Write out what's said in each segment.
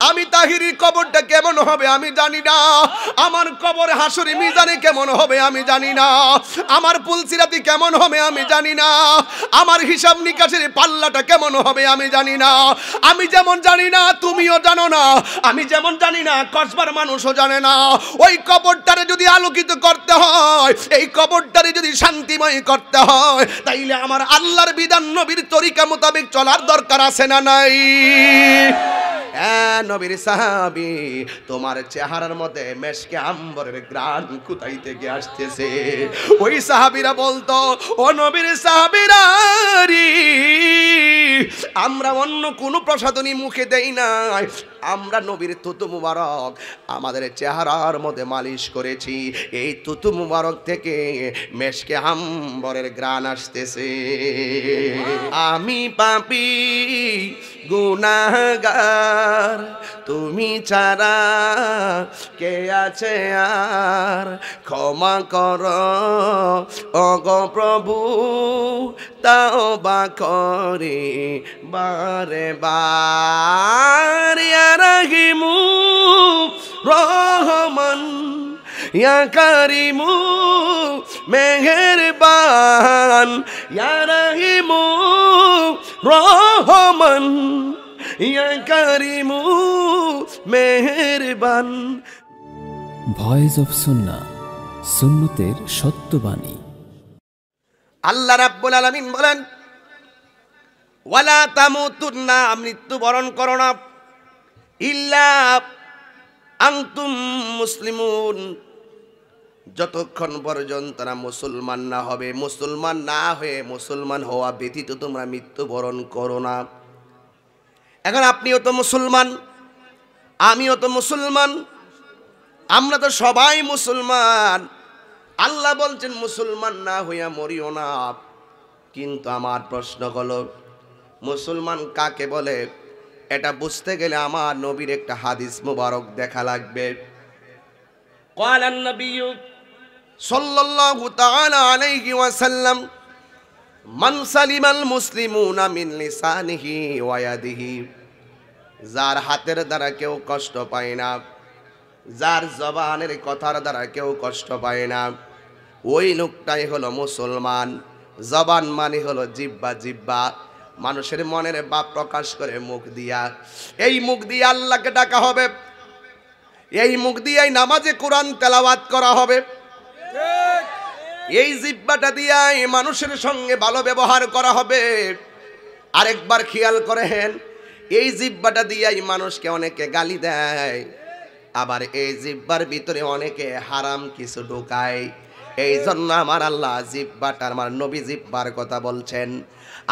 আমি তাহিরির কবরটা কেমন হবে আমি জানি না, আমার কবর হাসরে মিজানে কেমন হবে আমি জানি না, আমার পুলসিরাতি কেমন হবে আমি জানি না, আমার হিসাব নিকাশের পাল্লাটা কেমন হবে আমি জানি না। আমি যেমন জানি না তুমিও জানো না, আমি যেমন জানি না কসবার মানুষও জানে না। ওই কবরটারে যদি আলোকিত করতে হয়, এই কবরটারে যদি শান্তিময় করতে হয়, তাইলে আমার আল্লাহর বিধান নবীর তরিকা মোতাবেক চলার দরকার আছে না নাই? নবীর সাহাবী, তোমার চেহারার মধ্যে মেশকে আম্বরের গ্রান কোথায় থেকে আসতেছে? ওই সাহাবীরা বলতো, ও নবীর সাহাবীরা, আমরা অন্য কোনো প্রসাধনী মুখে দেই নাই, আমরা নবীর তুতু মুবারক আমাদের চেহারার মধ্যে মালিশ করেছি, এই তুতু মুবারক থেকে মেশকে আম্বরের গ্রান আসতেছে। আমি পাপী গুনাহগার, তুমি ছাড়া কে আছে আর, ক্ষমা করো ওগো প্রভু, তাওবা করে বারে বার। ইয়া রাহিমু রহমান, ইয়া কারিমু মেহেরবান, ইয়া রাহিমু রহমান, ইয়া কারিমু মেহেরবান। ভয়েস অফ সুন্নাহ, সুন্নতের সত্যবাণী। আল্লাহ রাব্বুল আলামিন বলেন, ওয়ালা তামুতুন্না, মৃত্যুবরণ করো না, ইল্লা আনতুম মুসলিমুন, যতক্ষণ পর্যন্ত তারা মুসলমান না হবে, মুসলমান না হয়ে মুসলমান হওয়া ব্যতীত তোমরা মৃত্যুবরণ করো না। এখন আপনিও তো মুসলমান, আমিও তো মুসলমান, আমরা তো সবাই মুসলমান। আল্লাহ বলছেন মুসলমান না হইয়া মরিও না। কিন্তু আমার প্রশ্ন হলো, মুসলমান কাকে বলে? এটা বুঝতে গেলে আমার নবীর একটা হাদিস মুবারক দেখা লাগবে। ক্বালান নবিয়্যু সাল্লাল্লাহু তাআলা আলাইহি ওয়াসাল্লাম, মান সালিমাল মুসলিমুনা মিন লিসানিহি ওয়া ইয়াদিহি, যার হাতের দ্বারা কেউ কষ্ট পায় না, যার জবানের কথার দ্বারা কেউ কষ্ট পায় না, ওই লোকটাই হলো মুসলমান। জবান মানে হলো জিহ্বা, জিহ্বা মানুষের মনের ভাব প্রকাশ করে মুখ দিয়া। এই মুখ দিয়ে আল্লাহকে ডাকা হবে, এই মুখ দিয়েই নামাজে কোরআন তেলাওয়াত করা হবে, এই জিহ্বাটা দিয়াই মানুষের সঙ্গে ভালো ব্যবহার করা হবে। আরেকবার খেয়াল করেন, এই জিহ্বাটা দিয়াই মানুষকে অনেকে গালি দেয়, আবার এই জিহ্বার ভিতরে অনেকে হারাম কিছু ঢোকায়। এই জন্য আমার আল্লাহ জিহ্বাটার, আমার নবী জিহ্বার কথা বলছেন।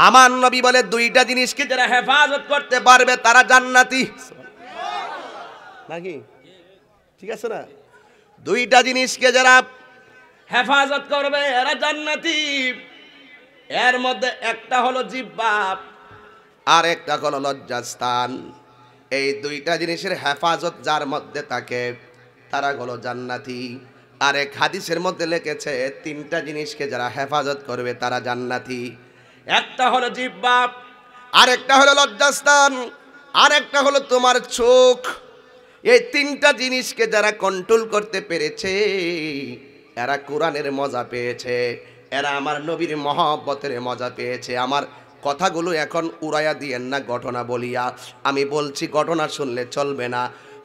আমার নবী বলে, দুইটা জিনিসকে যারা হেফাজত করতে পারবে তারা জান্নাতি। নাকি ঠিক আছে না? দুইটা জিনিসকে যারা হেফাজত করবে এরা জান্নাতি। এর মধ্যে একটা হলো জিহ্বা, আর একটা হলো লজ্জাস্থান। এই দুইটা জিনিসের হেফাজত যার মধ্যে থাকে তারা হলো জান্নাতি। আর এক হাদিসের মধ্যে লিখেছে, তিনটা জিনিসকে যারা হেফাজত করবে তারা জান্নাতি। একটা হলো জিহ্বা, আরেকটা হলো লজ্জাস্থান, আরেকটা হলো তোমার চোখ। এই তিনটা জিনিসকে যারা কন্ট্রোল করতে পেরেছে এরা কোরআনের মজা পেয়েছে, এরা আমার নবীর মহব্বতের মজা পেয়েছে। আমার কথাগুলো এখন উড়াইয়া দিয়েন না ঘটনা বলিয়া, আমি বলছি ঘটনা শুনলে চলবে না।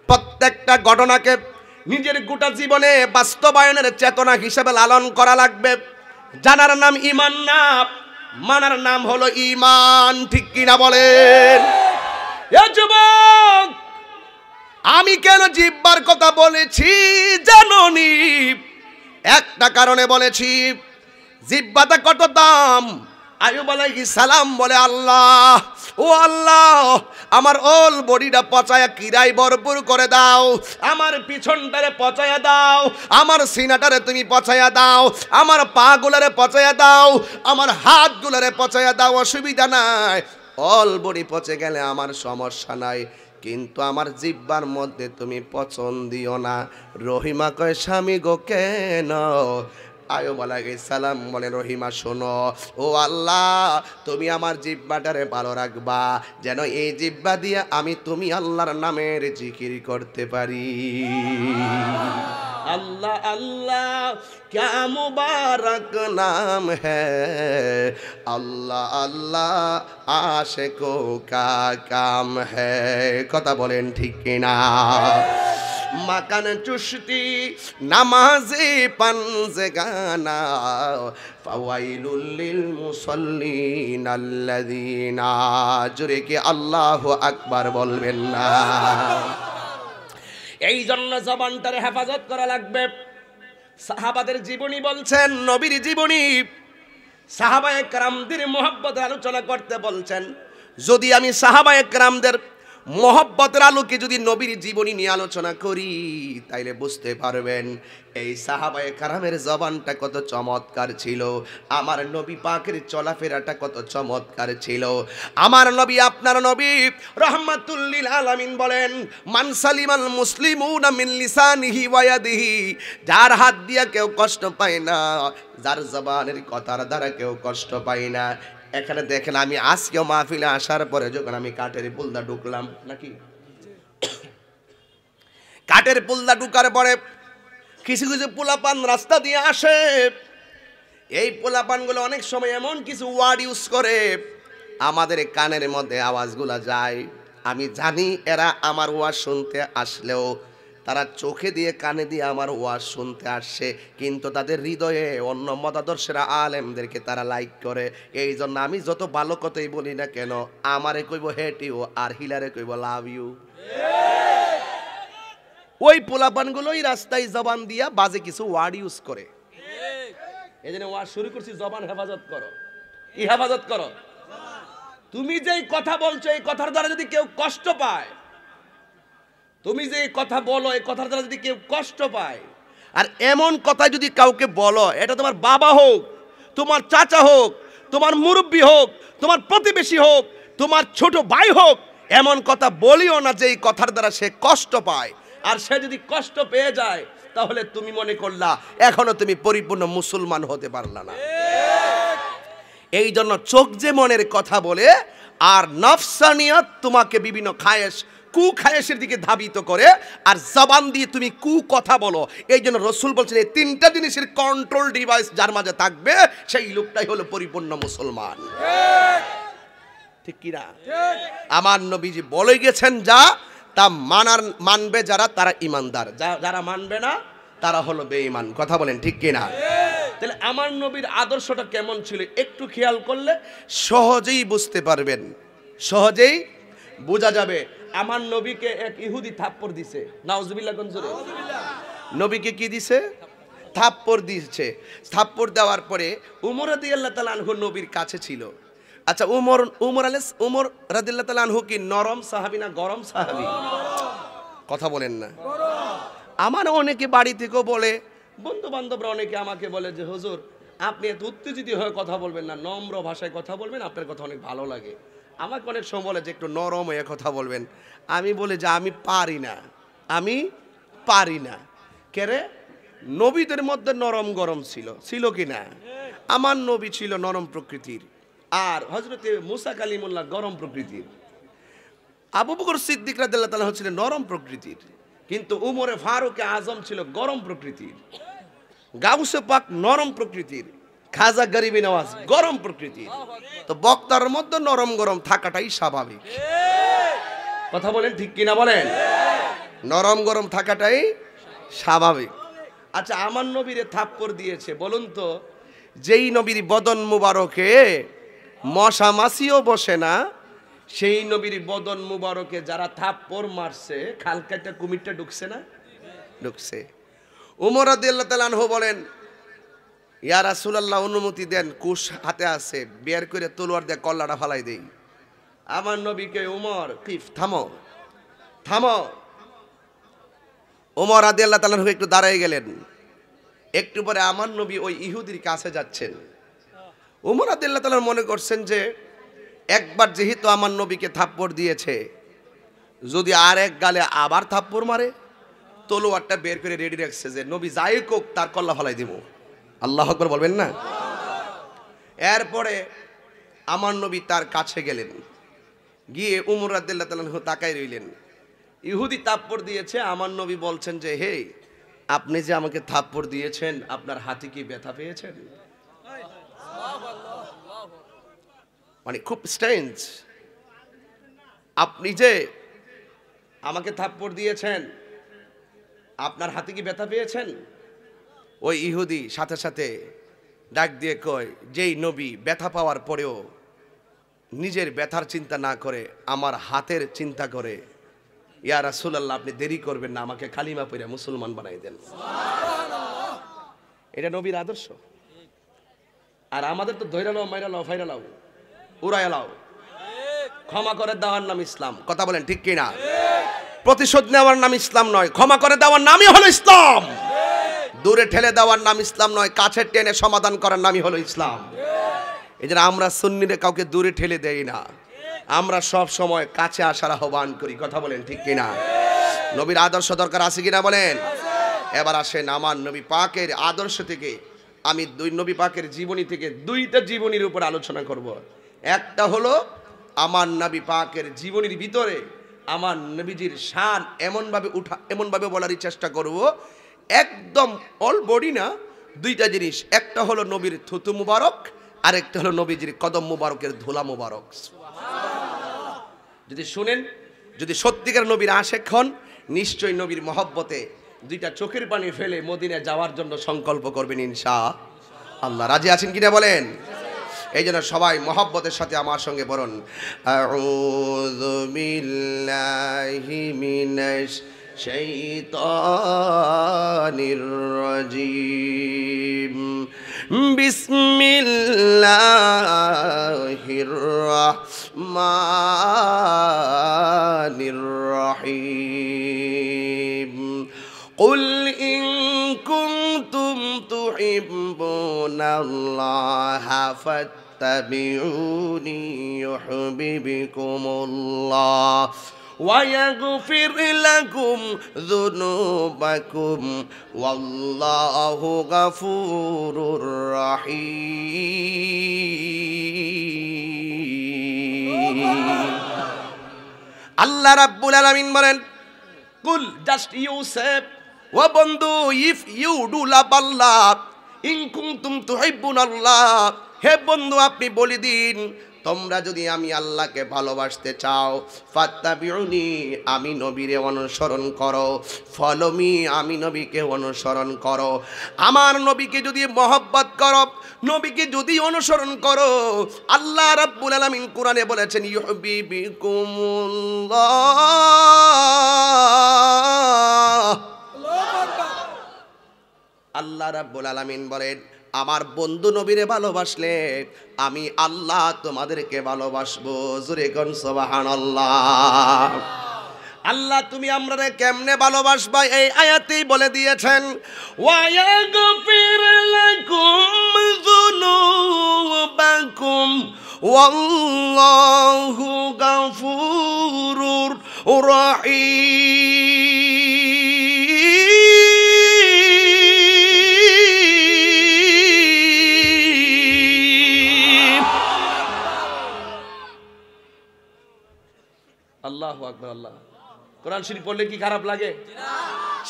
প্রত্যেকটা ঘটনাকে নিজের গোটা জীবনে বাস্তবায়নের চেতনা হিসেবে লালন করা লাগবে। জানার নাম ঈমান না, মানার নাম হলো ঈমান। ঠিক কিনা বলেন? এ যুবক, আমি কেন জিহ্বার কথা বলেছি জানোনি? একটা কারণে বলেছি। জিহ্বাটা কত দাম? আইয়ুব আলাইহিস সালাম বলে, আল্লাহ, ও আল্লাহ, আমার ওল বডিটা পচায়া কিরাই ভরপুর করে দাও, আমার পিছনটারে পচায়া দাও, আমার সিনাটারে তুমি পচায়া দাও, আমার পা গুলারে পচায়া দাও, আমার হাত গুলারে পচায়া দাও, অসুবিধা নাই, অল বডি পচে গেলে আমার সমস্যা নাই, কিন্তু আমার জিহ্বার মধ্যে তুমি পচন দিও না। রহিমা কয়, স্বামী গো কেন? আইয়ুব আলাইহিস সালাম বলেন রহিমা শোনো, ও আল্লাহ তুমি আমার জিহ্বাটারে ভালো রাখবা, যেন এই জিহ্বা দিয়ে আমি তুমি আল্লাহর নামের জিকির করতে পারি। अल्लाह अल्लाह क्या मुबारक नाम है, अल्लाह अल्लाह आशिकों का काम है। कथा बोलें ठीक किना? মাকান চুশতি নামাজি পানজে গানা ফাওয়াইলুল লিল মুসাল্লিন আল্লাযিনা, জোরে কি আল্লাহু আকবার বলবেন না? এই জন্য জবানটার হেফাজত করা লাগবে। সাহাবাদের জীবনী বলছেন, নবীর জীবনী, সাহাবায়ে কেরামদের মুহাব্বতের আলোচনা করতে বলছেন। যদি আমি সাহাবায়ে কেরামদের মোহব্বতের আলোকে যদি নবীর জীবনী নিয়ে আলোচনা করি, তাইলে বুঝতে পারবেন এই সাহাবায়ে কেরামের জবানটা কত চমৎকার ছিল, আমার নবী পাকের চলাফেরাটা কত চমৎকার ছিল। আমার নবী, আপনার নবী রাহমাতুল লিল আলামিন বলেন, মান সালিমাল মুসলিমুনা মিন লিসানিহি ওয়া ইয়াদিহি, যার হাত দিয়া কেউ কষ্ট পায় না, যার জবানের কথার দ্বারা কেউ কষ্ট পায় না। এখানে দেখেন, আমি আজকেও মাহফিলে আসার পরে যখন আমি কাঠের পুলদা ঢুকলাম, নাকি কাঠের পুলদা ঢুকার পরে কিছু কিছু পোলাপান রাস্তা দিয়ে আসে। এই পোলাপানগুলো অনেক সময় এমন কিছু ওয়ার্ড ইউজ করে আমাদের কানের মধ্যে আওয়াজগুলা যায়। আমি জানি এরা আমার ওয়াজ শুনতে আসলেও তারা চোখে দিয়ে কানে দিয়ে আমার ওয়াজ শুনতে আসছে, কিন্তু তাদের হৃদয়ে অন্য মতাদর্শেরা আলেমদেরকে তারা লাইক করে। এই জন্য আমি যত ভালো কথাই বলি না কেন, আমারে কইব হেট ইউ আর হিলারে কইব লাভ ইউ। ওই পোলাপানগুলোই রাস্তায় জবান দিয়া বাজে কিছু ওয়ার্ড ইউজ করে। এই জন্য ওয়াজ শুরু করছি, জবান হেফাজত করো। কি হেফাজত করো? তুমি যেই কথা বলছো এই কথার দ্বারা যদি কেউ কষ্ট পায়, তুমি যে কথা বলো এই কথার দ্বারা যদি কেউ কষ্ট পায়, আর এমন কথা যদি কাউকে বলো, এটা তোমার বাবা হোক, তোমার চাচা হোক, তোমার মুরব্বি হোক, তোমার প্রতিবেশী হোক, তোমার ছোট ভাই হোক, এমন কথা বলিও না যে এই কথার দ্বারা সে কষ্ট পায়। আর সে যদি কষ্ট পেয়ে যায়, তাহলে তুমি মনে করলা এখনো তুমি পরিপূর্ণ মুসলমান হতে পারলা না। এই জন্য চোখ যে মনের কথা বলে, আর নফসানিয়ত তোমাকে বিভিন্ন কুখায়েশের দিকে ধাবিত করে, আর জবান দিয়ে তুমি কথা বলো। এই জন্য রসুল বলছেন এই তিনটা জিনিসের কন্ট্রোল ডিভাইস যার মাঝে থাকবে, সেই লোকটাই হলো পরিপূর্ণ মুসলমান। ঠিক কিনা? আমার নবীজি বলে গেছেন, যা তা মানবে যারা, তারা ইমানদার, যারা মানবে না তারা হলো বেঈমান। কথা বলেন ঠিক কিনা? তাহলে আমার নবীর আদর্শটা কেমন ছিল একটু খেয়াল করলে সহজেই বুঝতে পারবেন, সহজেই বোঝা যাবে। আমার নবীকে এক ইহুদি থাপ্পড় দিছে, নাউজুবিল্লাহ গঞ্জরে। নবীকে কি দিছে? থাপ্পড় দিয়েছে। থাপ্পড় দেওয়ার পরে উমর রাদিয়াল্লাহু তাআলা আনহু নবীর কাছে ছিল। আচ্ছা, উমর রাদিয়াল্লাহু তাআলা আনহু কি নরম সাহাবী না গরম সাহাবী? কথা বলেন না। আমার অনেকে বাড়ি থেকেও বলে, বন্ধু বান্ধবরা অনেকে আমাকে বলে যে হুজুর আপনি এত উত্তেজিত হয়ে কথা বলবেন না, নম্র ভাষায় কথা বলবেন, আপনার কথা অনেক ভালো লাগে। আমাকে অনেক সময় বলে যে একটু নরম হয়ে কথা বলবেন। আমি বলি যে আমি পারি না। কেরে? নবীদের মধ্যে নরম গরম ছিল কি না? আমার নবী ছিল নরম প্রকৃতির, আর হযরতে মুসা কালিমুল্লাহ গরম প্রকৃতির। আবু বকর সিদ্দিক রাদিয়াল্লাহু তাআলা ছিলেন নরম প্রকৃতির, কিন্তু উমরে ফারুক আজম ছিল গরম প্রকৃতির। গাউসে পাক নরম প্রকৃতির, খাজা গরিবি নওয়াজ গরম প্রকৃতির। তো বক্তার মধ্যে নরম গরম থাকাটাই স্বাভাবিক। কথা বলেন ঠিক কিনা বলেন? নরম গরম থাকাটাই স্বাভাবিক। আচ্ছা, আমার নবীরে থাপ্পড় দিয়েছে, বলুন তো, যেই নবীর বদন মুবারকে মশা মাছিও বসে না, সেই নবীর বদন মুবারকে যারা থাপ্পড় মারছে, খালকাটা কুমিরটা ঢুকছে না? ঢুকছে। উমর রাদিয়াল্লাহু তাআলা আনহু বলেন, ইয়া রাসূলুল্লাহ অনুমতি দেন, কুশ হাতে আছে, বের করে তলোয়ার দিয়ে কল্লাটা ফালাই দেই। আমার নবীকে উমর, কিফ থামো। উমর রাদিয়াল্লাহু তাআলা আনহু একটু দাঁড়ায় গেলেন। একটু পরে আমার নবী ওই ইহুদির কাছে যাচ্ছেন। উমর রাদিয়াল্লাহু তাআলা মনে করছেন যে একবার যেহেতু আমার নবীকে থাপ্পড় দিয়েছে, যদি আর এক গালে আবার থাপ্পড় মারে, তলোয়ারটা বের করে রেডি রাখছে যে নবী যাই কোক তার কল্লা ফালাই দিব। আল্লাহু আকবার বলবেন না? এরপরে আমার নবী তার কাছে গেলেন, গিয়ে উমর রাদিয়াল্লাহু তাআলা আনহু তাকায় রইলেন। ইহুদি থাপ্পড় দিয়েছে, আমার নবী বলছেন যে হে, আপনি যে আমাকে থাপ্পড় দিয়েছেন আপনার হাতে কি ব্যথা পেয়েছেন? মানে খুব স্ট্রেঞ্জ, আপনি যে আমাকে থাপ্পড় দিয়েছেন আপনার হাতে কি ব্যথা পেয়েছেন? ওই ইহুদি সাথে সাথে ডাক দিয়ে কয়, যেই নবী ব্যথা পাওয়ার পরেও নিজের ব্যথার চিন্তা না করে আমার হাতের চিন্তা করে, ইয়া রাসূলুল্লাহ আপনি দেরি করবেন না, আমাকে কালিমা পড়ে মুসলমান বানাই দেন। এটা নবীর আদর্শ। আর আমাদের তো ধৈর্য লাও, মাইরা লাও, ফাইরা লাও, উড়াইয়া লাও। ক্ষমা করে দেওয়ার নাম ইসলাম। কথা বলেন ঠিক কিনা? প্রতিশোধ নেওয়ার নাম ইসলাম নয়, ক্ষমা করে দেওয়ার নামই হলো ইসলাম। দূরে ঠেলে দেওয়ার নাম ইসলাম নয়, কাছে টেনে সমাধান করার নামই হলো ইসলাম। এই জন্য আমরা সুন্নিরা কাউকে দূরে ঠেলে দেই না, আমরা সব সময় কাছে আসার আহ্বান করি। কথা বলেন ঠিক কিনা? নবীর আদর্শ দরকার আছে কিনা বলেন? এবার আসেন আমার নবী পাকের আদর্শ থেকে, আমি দুই নবী পাকের জীবনী থেকে দুইটা জীবনীর উপর আলোচনা করব। একটা হলো আমার নবী পাকের জীবনীর ভিতরে আমার নবীজির শান এমনভাবে বলারই চেষ্টা করব, একদম অল বডি না, দুইটা জিনিস। একটা হলো নবীর থুতু মুবারক, আর একটা হলো নবীজির কদম মুবারকের ধুলা মুবারক। যদি শুনেন, যদি সত্যিকার নবীর আশেক হন, নিশ্চয়ই নবীর মহব্বতে দুইটা চোখের পানি ফেলে মদিনায় যাওয়ার জন্য সংকল্প করবেন ইনশাআল্লাহ। রাজি আছেন কিনা বলেন? এই জন্য সবাই মহব্বতের সাথে আমার সঙ্গে বলুন, আউযু বিল্লাহি মিনাশ শাইতানির রাজিম, বিসমিল্লাহির রাহমানির রহিম। قل إن كنتم تحبون الله فاتبعوني يحببكم الله ويغفر لكم ذنوبكم والله غفور رحيم. আল্লাহ রাব্বুল আলামিন বলেন, কুল, জাস্ট ইউ সে, ও বন্ধু, if you do love Allah, ইন কুনতুম তুহিব্বুনাল্লাহ, হে বন্ধু আপনি বলে দিন, তোমরা যদি আমি আল্লাহকে ভালোবাসতে চাও, ফাত্তাবিউনি, আমি নবীরে অনুসরণ করো, ফলো মি, আমি নবীকে অনুসরণ করো। আমার নবীকে যদি মহব্বত করো, নবীকে যদি অনুসরণ করো, আল্লাহ রাব্বুল আলামিন কোরআনে বলেছেন ইউহিব্বুকুমুল্লাহ। আল্লাহ রাব্বুল আলামিন বলেন, আমার বন্ধু নবীরে ভালোবাসলে আমি আল্লাহ তোমাদেরকে ভালোবাসবো। জোরে কোন সুবহানাল্লাহ। আল্লাহ তুমি আমরারে কেমনে ভালোবাসবা এই আয়াতেই বলে দিয়েছেন, ওয়া ইয়াগফির লাকুম যুনুবাকুম ওয়াল্লাহু গাফুরুর রহিম। আল্লাহু আকবার। আল্লাহ কোরআন শরীফ পড়লে কি খারাপ লাগে?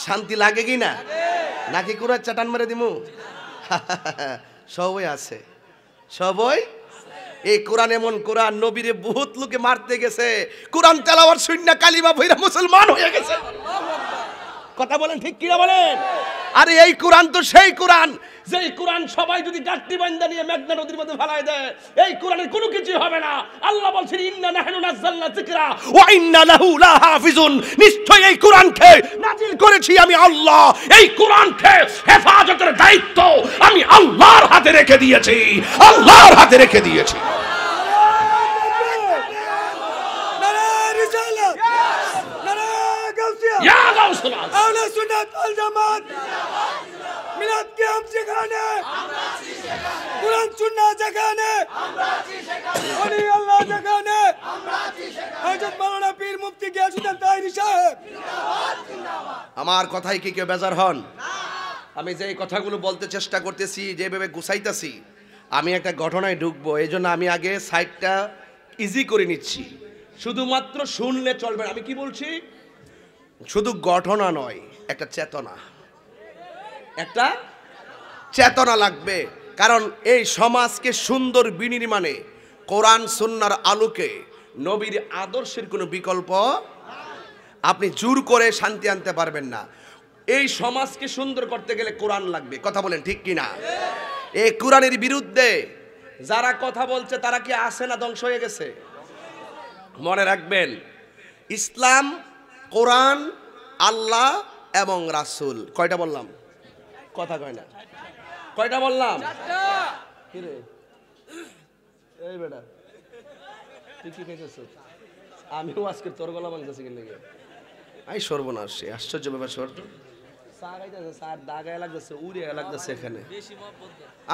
শান্তি লাগে কি না? নাকি কোরআন চাটান মেরে দিমু? সবই আছে, সবই। এই কোরআন এমন কোরআন, নবীরে বহুত লোকে মারতে গেছে, কোরআন তেলাওয়াত শুননা কালিমা ভইরা মুসলমান হয়ে গেছে। কথা বলেন ঠিক কিনা বলেন? আরে এই কোরআন তো সেই কোরআন, যেই কোরআন সবাই যদি গাট্টি বান্দা নিয়ে মেঘনা নদীর মধ্যে ফেলায় দেয়, এই কোরআনের কোনো কিছু হবে না। আল্লাহ বলছেন ইন্না নাহনু নাযালনা যিকরা ওয়া ইন্না লাহু লাহাফিজুন, নিশ্চয়ই এই কোরআনকে নাজিল করেছি আমি আল্লাহ, এই কোরআনকে হেফাজতের দায়িত্ব আমি আল্লাহর হাতে রেখে দিয়েছি, আল্লাহর হাতে রেখে দিয়েছি। ইয়া গাউসুল আজম, আহলে সুন্নাত ওয়াল জামাত, মিলাদ কে हम सिखाने, আমরা আছি সেখানে, কুরআন সুন্নাহ যেখানে, আমরা আছি সেখানে, ওলি আল্লাহ যেখানে, আমরা আছি সেখানে, হযরত মাওলানা পীর মুফতি গিয়াসউদ্দিন তাহেরি সাহেব জিন্দাবাদ জিন্দাবাদ। আমার কথাই কি কেউ বেজার হন? না। আমি যে এই কথাগুলো বলতে চেষ্টা করতেছি, যেভাবে গুছাইতেছি, আমি একটা ঘটনায় ঢুকবো, এই জন্য আমি আগে সাইডটা ইজি করে নিচ্ছি। শুধুমাত্র শুনলে চলবে না। আমি কি বলছি? শুধু ঘটনা নয়, একটা চেতনা, একটা চেতনা লাগবে। কারণ এই সমাজকে সুন্দর বিনির্মাণে কোরআন সুন্নাহর আলোকে নবীর আদর্শের কোনো বিকল্প, আপনি জোর করে শান্তি আনতে পারবেন না। এই সমাজকে সুন্দর করতে গেলে কোরআন লাগবে। কথা বলেন ঠিক কিনা? এই কোরআনের বিরুদ্ধে যারা কথা বলছে তারা কি আছে না ধ্বংস হয়ে গেছে? মনে রাখবেন, ইসলাম, কোরআন, আল্লাহ এবং রাসূল, কয়টা বললাম? কথা কয় না। কয়টা বললাম? কি রে এই বেটা, তুই কি খাইতেছ? আমিও আজকে তোর গলা ভাঙতেছি কি লেগে? আই সর্বনাশ, আশ্চর্য ব্যাপার। সর চা খাইতেছে, চার দাগায় লাগতেছে, উড়িয়ে লাগতেছে এখানে।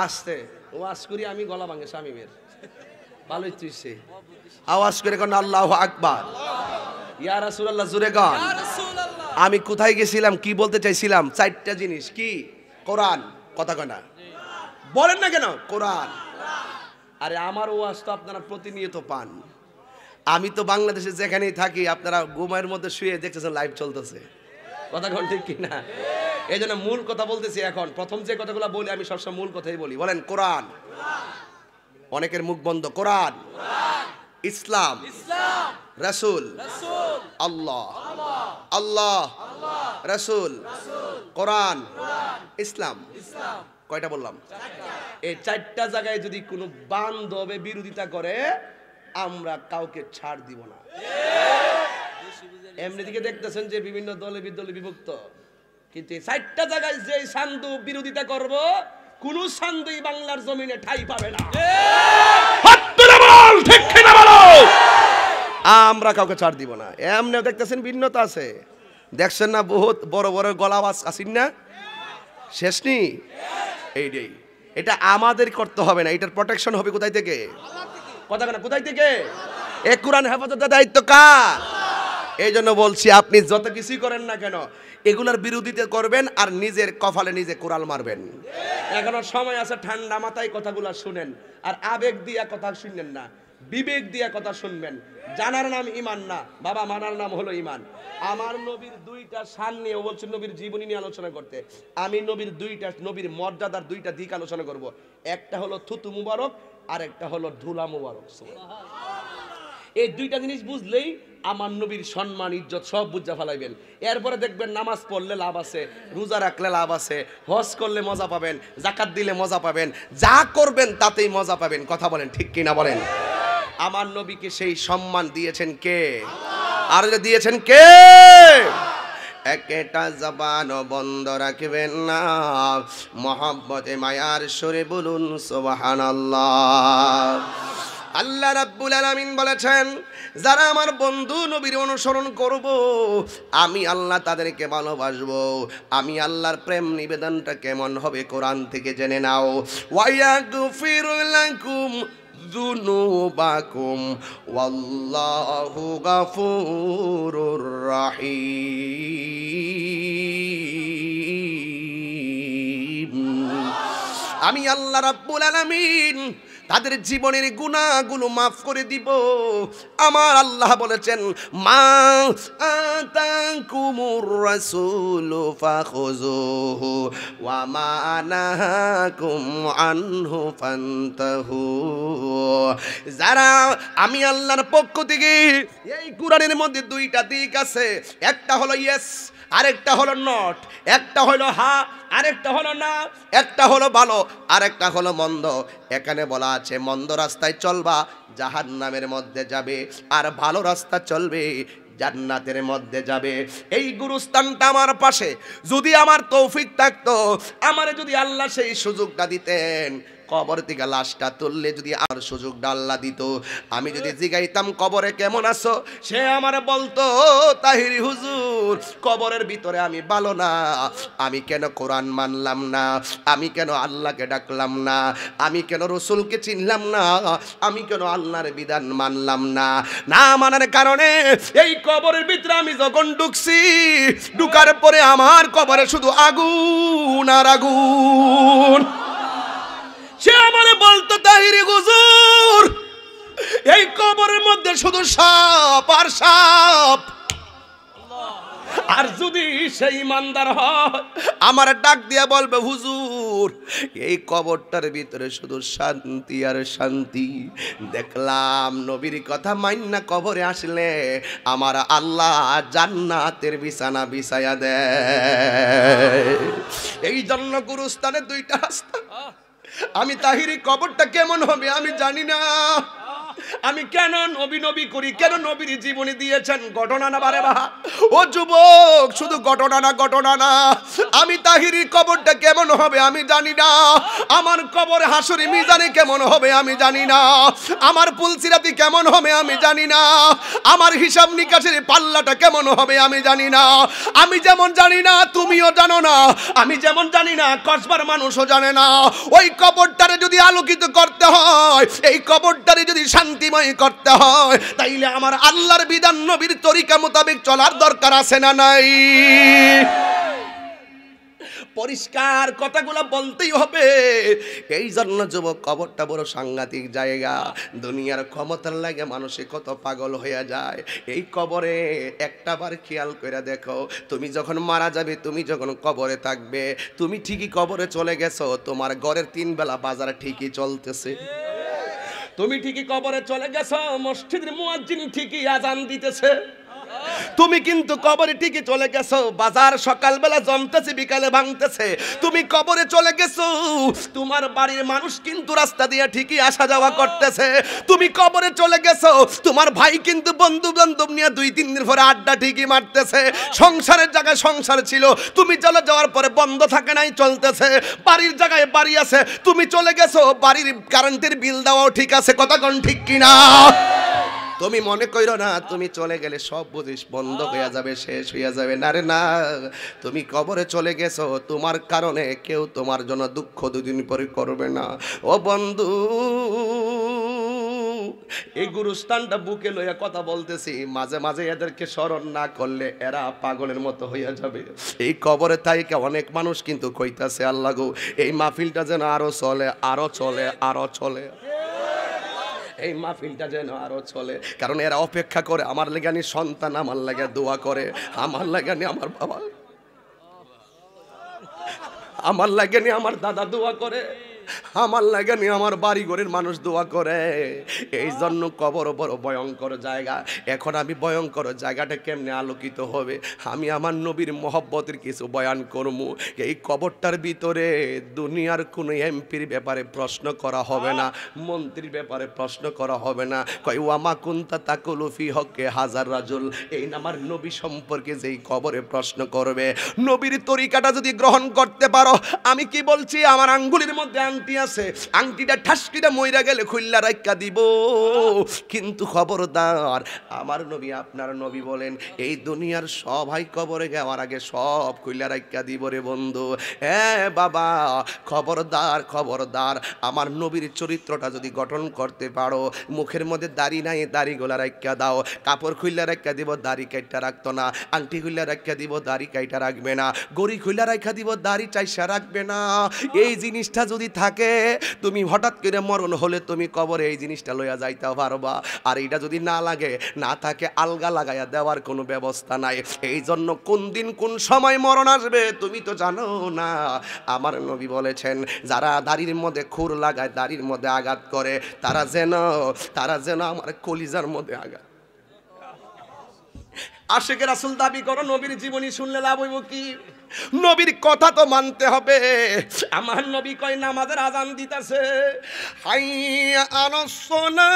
আসতে ওয়াজ করি আমি, গলা ভাঙে শামিমের। ভালোই তুইছে, আওয়াজ করে কোন আল্লাহু আকবার, ইয়া রাসূলুল্লাহ, জোরে গান। আমি কোথায় গেছিলাম, কি বলতে চাইছিলাম? চারটা জিনিস। কি? কোরআন। কথা কয় না, বলেন না কেন? কোরআন। আরে আমার ওয়াজ তো আপনারা প্রতিনিয়ত পান। আমি তো বাংলাদেশে যেখানেই থাকি, আপনারা ঘুমের মধ্যে শুয়ে দেখতেছেন লাইভ চলতেছে। কথা কোন ঠিক কিনা? এই জন্য মূল কথা বলতেছি। এখন প্রথম যে কথাগুলো বলি আমি সবসময় মূল কথাই বলি। বলেন কোরআন। অনেকের মুখ বন্ধ। কোরআন, ইসলাম, রাসূল, আল্লাহ, আল্লাহ, রাসূল, কোরআন, ইসলাম। কয়টা বললাম? এই চারটা জায়গায় যদি কোনো বান্ধবে বিরোধিতা করে, আমরা কাউকে ছাড় দিব না। এমনিদিকে দেখতেছেন যে বিভিন্ন দলে বিদলে বিভক্ত, কিন্তু এই চারটা জায়গায় যে সান্ধু বিরোধিতা করব, কোন সান্ধুই বাংলার জমিনে ঠাই পাবে না। আমরা কাউকে ছাড় দিব না। এমনি দেখতেছেন ভিন্নতা আছে, দেখছেন না বহুত বড় বড় গলাবাজ আসিন না, শেষ নি। এইটাই, এটা আমাদের করতে হবে না, এটার প্রোটেকশন হবে কোথায় থেকে? কথা না, কোথায় থেকে? এই কোরআন হেফাজতের দায়িত্ব কার? এই জন্য বলছি, আপনি যত কিছুই করেন না কেন, এগুলার বিরোধিতা করবেন আর নিজের কপালে নিজে কোরআন মারবেন। এখনো সময় আছে, ঠান্ডা মাথায় কথাগুলো শুনেন, আর আবেগ দিয়া কথা শুনবেন না, বিবেক দিয়া কথা শুনবেন। জানার নাম ইমান না বাবা, মানার নাম হলো ইমান। আমার নবীর দুইটা শান নিয়ে বলছেন, নবীর জীবনী নিয়ে আলোচনা করতে। আমি নবীর নবীর মর্যাদার দুইটা দিক আলোচনা করব। একটা হলো থুতু মুবারক, আর একটা হলো ধুলা মুবারক। এই দুইটা জিনিস বুঝলেই আমার নবীর সম্মান ইজ্জত সব বুঝা ফেলাইবেন। এরপরে দেখবেন নামাজ পড়লে লাভ আছে, রোজা রাখলে লাভ আছে, হজ করলে মজা পাবেন, যাকাত দিলে মজা পাবেন, যা করবেন তাতেই মজা পাবেন। কথা বলেন ঠিক কিনা বলেন? আমার নবীকে সেই সম্মান দিয়েছেন কে? আর দিয়েছেন কে? একটা জবান বন্ধ রাখবেন না, মহব্বতে মায়ার সুরে বলুন সুবহানাল্লাহ। আল্লাহ রাব্বুল আলামিন বলেছেন, যারা আমার বন্ধু নবীর অনুসরণ করব, আমি আল্লাহ তাদেরকে ভালোবাসবো। আমি আল্লাহর প্রেম নিবেদনটা কেমন হবে কোরআন থেকে জেনে নাও। ওয়ায়াগফিরু লাকুম যুনুবাকুম ওয়াল্লাহু গফুরুর রহিম। আমি আল্লাহ রাব্বুল আলামিন তাদের জীবনের গুনাহগুলো মাফ করে দিব। আমার আল্লাহ বলেছেন, মা আতাকুমুর রাসূলু ফাখুযুহু ওয়া মা নাহাকুম আনহু ফান্তাহু। যারা আমি আল্লাহর পক্ষ থেকে, এই কোরআনের মধ্যে দুইটা দিক আছে, একটা হলো ইয়েস, আরেকটা হলো নট, একটা হলো হা, আরেকটা হলো না, একটা হলো ভালো, আরেকটা হলো মন্দ। এখানে বলা আছে, মন্দ রাস্তায় চলবা জাহান্নামের মধ্যে যাবে, আর ভালো রাস্তা চলবে জান্নাতের মধ্যে যাবে। এই গুরুস্থানটা আমার পাশে, যদি আমার তৌফিক থাকতো, আমারে যদি আল্লাহ সেই সুযোগটা দিতেন, কবর থেকে লাশটা তুললে যদি আর সুযোগ আল্লাহ দিত, আমি যদি জিগাইতাম কবরে কেমন আছো, সে আমারে বলতো তাহিরি হুজুর কবরের ভিতরে আমি ভালো না, আমি কেন কোরআন মানলাম না, আমি কেন আল্লাহকে ডাকলাম না, আমি কেন রসুলকে চিনলাম না, আমি কেন আল্লাহর বিধান মানলাম না। না মানার কারণে এই কবরের ভিতরে আমি যখন ঢুকছি, ঢুকার পরে আমার কবরে শুধু আগুন আর আগুন। সে আমারে বলতো তাহিরি হুজুর এই কবরের মধ্যে শুধু সাপ আর সাপ। আর যদি সেই ইমানদার হয় আমার ডাক দিয়া বলবে হুজুর এই কবরটার ভিতরে শুধু শান্তি আর শান্তি। দেখলাম নবীর কথা মাইন্না কবরে আসলে আমার আল্লাহ জান্নাতের বিছানা বিছায়া দেয়। এই জন্য গুরুস্থানে দুইটা রাস্তা। আমি তাহিরি কবরটা কেমন হবে আমি জানি না, আমি কেন নবী নবী করি, কেন নবীর জীবনী দিয়েছেন ঘটনা না বারে বা। ও যুবক শুধু ঘটনা না, ঘটনা না, আমি তাহিরি কবরটা কেমন হবে আমি জানি না, আমার কবর হাসুরি মিজানে কেমন হবে আমি জানি না, আমার পুলসিরাতি কেমন হবে আমি জানি না, আমার হিসাব নিকাশের পাল্লাটা কেমন হবে আমি জানি না। আমি যেমন জানি না তুমিও জানো না, আমি যেমন জানি না কসবার মানুষও জানে না। ওই কবরটারে যদি আলোকিত করতে হয়, এই কবরটারে যদি শান্তিময় করতে হয়, তাইলে আমার আল্লাহর বিধান নবীর তরিকা মোতাবেক চলার দরকার আছে না নাই? পরিষ্কার কথাগুলো বলতেই হবে। এই জন্য যুবক কবরটা বড় সাংঘাতিক জায়গা। দুনিয়ার ক্ষমতার লাগে মানুষে কত পাগল হয়ে যায়। এই কবরে একটাবার খেয়াল করে দেখো, তুমি যখন মারা যাবে, তুমি যখন কবরে থাকবে, তুমি ঠিকই কবরে চলে গেছো, তোমার ঘরের 3 বেলা বাজার ঠিকই চলতেছে। তুমি ঠিকই কবরে চলে গেছো, মসজিদের মুয়াজ্জিন ঠিকই আজান দিতেছে। তুমি কিন্তু কবরে ঠিকই চলে গেছো, বাজার সকালবেলা জমতেছে বিকালে ভাঙতেছে। তুমি কবরে চলে গেছো, তোমার বাড়ির মানুষ কিন্তু রাস্তা দিয়ে ঠিকই আসা যাওয়া করতেছে। তুমি কবরে চলে গেছো, তোমার ভাই কিন্তু বন্ধু বান্ধব নিয়ে 2-3 দিন পরে আড্ডা ঠিকই মারতেছে। সংসারের জায়গায় সংসার ছিল, তুমি চলে যাওয়ার পরে বন্ধ থাকে নাই, চলতেছে। বাড়ির জায়গায় বাড়ি আছে, তুমি চলে গেছো, বাড়ির কারেন্টের বিল দেওয়াও ঠিক আছে। কতক্ষণ ঠিক কিনা? তুমি মনে কইরো না তুমি চলে গেলে সব বুঝিস বন্ধ হয়ে যাবে, শেষ হয়ে যাবে। না রে না, তুমি কবরে চলে গেছো, তোমার কারণে কেউ তোমার জন্য দুঃখ 2 দিন পরে করবে না। ও বন্ধু, এই গুরুস্থানটা বুকে লইয়া কথা বলতেছি, মাঝে মাঝে এদেরকে স্মরণ না করলে এরা পাগলের মতো হইয়া যাবে। এই কবরে তাইকে অনেক মানুষ কিন্তু কইতাছে আল্লাহ গো এই মাহফিলটা যেন আরো চলে, আরো চলে, আরো চলে, এই মাহফিলটা যেন আরো চলে। কারণ এরা অপেক্ষা করে আমার লাগানি সন্তান, আমার লাগা দোয়া করে, আমার লাগানি আমার বাবা, আমার লাগানি আমার দাদা দোয়া করে, আমার লাগানি আমার বাড়ি ঘরের মানুষ দোয়া করে। এই জন্য কবর বড় ভয়ঙ্কর জায়গা। এখন আমি ভয়ঙ্কর জায়গাটা কেমনে আলোকিত হবে, আমি আমার নবীর মহব্বতের কিছু বয়ান করবো। এই কবরটার ভিতরে দুনিয়ার কোনো এমপির ব্যাপারে প্রশ্ন করা হবে না, মন্ত্রীর ব্যাপারে প্রশ্ন করা হবে না। কয় ওয়ামা কুনতা তাকুলু ফি হক্কে হাজার রাজুল, এই আমার নবী সম্পর্কে যেই কবরে প্রশ্ন করবে, নবীর তরিকাটা যদি গ্রহণ করতে পারো, আমি কি বলছি, আমার আঙ্গুলের মধ্যে আংটি আছে, আংটিটা ঠাসকিটা মইরা গেলে খুললা রাখা দিব। কিন্তু খবরদার, আমার নবী আপনার নবী বলেন এই দুনিয়ার সবাই কবরে যাওয়ার আগে সব খুললা রাখা দিব রে বন্ধু। হ্যাঁ বাবা, খবরদার খবরদার, আমার নবীর চরিত্রটা যদি গঠন করতে পারো, মুখের মধ্যে দাড়ি নাই, দাড়ি গোলা রাখা দাও, কাপড় খুললা রাখা দিব, দাড়ি কাইটা রাখতো না, আংটি খুললা রাখা দিব, দাড়ি কাইটা রাখবে না, গড়ি খুললা রাখা দিব, দাড়ি চাইসা রাখবে না। এই জিনিসটা যদি থাকে, তুমি হঠাৎ করে মরণ হলে তুমি কবরে এই জিনিসটা লইয়া যাইতে পারবা। আর এইটা যদি না লাগে, না থাকে, আলগা লাগাইয়া দেওয়ার কোনো ব্যবস্থা নাই। এই জন্য কোন দিন কোন সময় মরণ আসবে তুমি তো জানো না। আমার নবী বলেছেন যারা দাড়ির মধ্যে খুর লাগায়, দাড়ির মধ্যে আঘাত করে, তারা যেন আমার কলিজার মধ্যে আঘাত। আশিকে রাসূল দাবি করো, নবীর জীবনী শুনলে লাভ হইব কি? নবীর কথা তো মানতে হবে। আমার নবী কয় নামাজের আজান দিতেছে, হাইয়া আলাস সালাহ,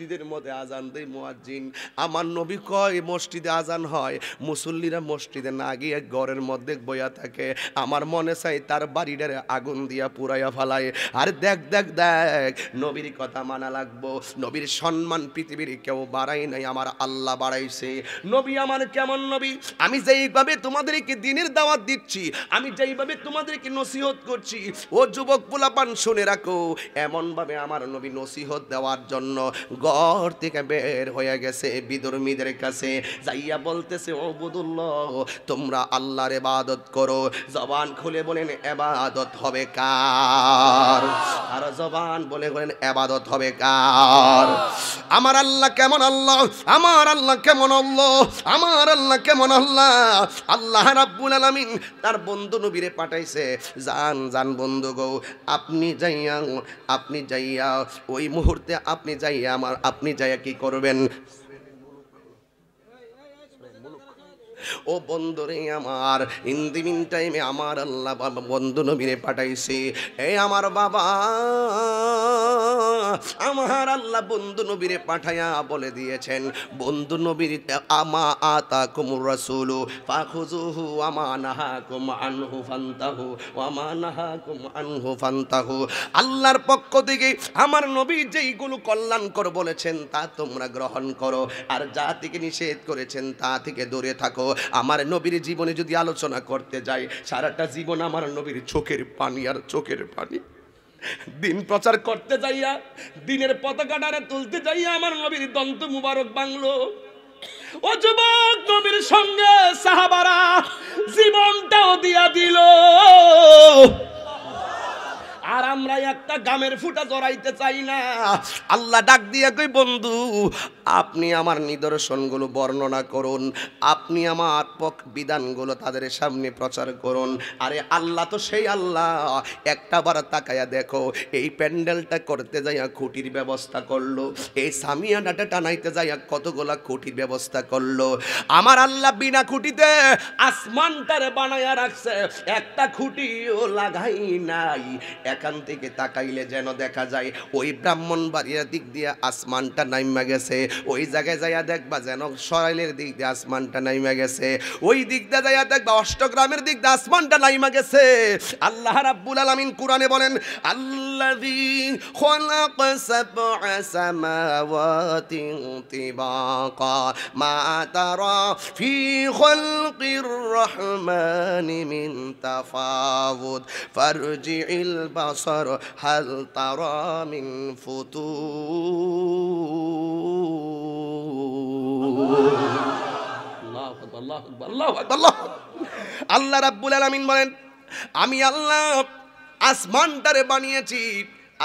মসজিদের মধ্যে আজান দেয় মুয়াজ্জিন। আমার নবী কয় মসজিদে আজান হয়, মুসল্লিরা মসজিদে না গিয়ে ঘরের মধ্যে বইয়া থাকে। আমার মনে চাই তার বাড়িটারে আগুন দিয়া পুরাইয়া ফালায়। আর দেখ দেখ দেখ, নবীর কথা মানা লাগবো। নবীর সম্মান পৃথিবীর কেউ বাড়াই নাই, আমার আল্লাহ বাড়াইছে। নবী আমার কেমন নবী? আমি যেইভাবে তোমাদেরকে দিনের দাওয়াত দিচ্ছি, আমি যেইভাবে তোমাদেরকে নসিহত করছি, ও যুবক পোলাপান শুনে রাখো, এমন ভাবে আমার নবী নসিহত দেওয়ার জন্য ঘর থেকে বের হয়ে গেছে বিধর্মীদের কাছে, যাইয়া বলতেছে ও বুদুল্লাহ, তোমরা আল্লাহর ইবাদত করো। জবান খুলে বলেন ইবাদত হবে কার? আর জবান বলে বলেন ইবাদত হবে কার? আমার আল্লাহ কেমন আল্লাহ, আমার আল্লাহ কেমন আল্লাহ, আমার আল্লাহ কেমন আল্লাহ। আল্লাহ রাব্বুল আলামিন তার বন্ধু নবীরে পাঠাইছে, জান জান বন্ধু গো, আপনি যাইয়া ওই মুহূর্তে আপনি যাইয়া কি করবেন? ও বন্ধুরে আমার, ইন দি মিন টাইমে আমার আল্লাহ বন্ধু নবীরে পাঠাইছে। এই আমার বাবা, আমার আল্লাহ বন্ধু নবীরে পাঠায়া বলে দিয়েছেন, বন্ধু নবীর আমা আতাকুমুর রাসূলু ফাখুযুহু ওয়া মা নাহাকুম আনহু ফান্তাহু ওয়া মা নাহাকুম আনহু ফান্তাহু। আল্লাহর পক্ষ থেকে আমার নবী যেইগুলো কল্যাণকর বলেছেন তা তোমরা গ্রহণ করো, আর যা থেকে নিষেধ করেছেন তা থেকে দূরে থাকো। আমার নবীর জীবনে যদি আলোচনা করতে যাই, সারাটা জীবন আমার নবীর চোখের পানি আর চোখের পানি। দিন প্রচার করতে যাইয়া, দিনের পতাকাটারে তুলতে যাইয়া আমার নবীর দন্ত মুবারক বাংলো। ও যুবক, নবীর সঙ্গে সাহাবারা জীবনটাও দিয়া দিল, আর আমরা একটা গামের ফুটা জড়াইতে চাই না। আল্লাহ ডাক দিয়া কই, বন্ধু আপনি আমার নিদর্শনগুলো বর্ণনা করুন, আপনি আমার বিধানগুলো তাদের সামনে প্রচার করুন। আরে আল্লাহ তো সেই আল্লাহ, একটা বার তাকায়া দেখো, এই প্যান্ডেলটা করতে যাইয়া খুঁটির ব্যবস্থা করলো, এই সামিয়ানাটা টানাইতে যাইয়া কতগুলা খুঁটির ব্যবস্থা করলো। আমার আল্লাহ বিনা খুঁটিতে আসমানটারে বানায়া রাখছে, একটা খুঁটিও লাগাই নাই। এখান থেকে তাকাইলে যেন দেখা যায় ওই ব্রাহ্মণবাড়িয়ার দিক দিয়ে আসমানটা নাইমা গেছে, ওই জায়গায় যাইয়া দেখবা যেন সরাইলের দিক দিয়ে আসমানটা নাইমা গেছে, ওই দিক দিয়ে যাইয়া দেখবা অষ্টগ্রামের দিক দিয়ে আসমানটা নাইমা গেছে। আল্লাহ রাব্বুল আলামিন কোরআনে বলেন, আল্লাযী খালাকা সাবআ সামাওয়াতি তিবাকা মা তারা ফি খালকির রহমানি মিন তাফাউত ফারজি'ল বাসার হাল তারা মিন ফুতুর। আল্লাহ রাব্বুল আলামিন বলেন, আমি আল্লাহ আসমানটারে বানিয়েছি,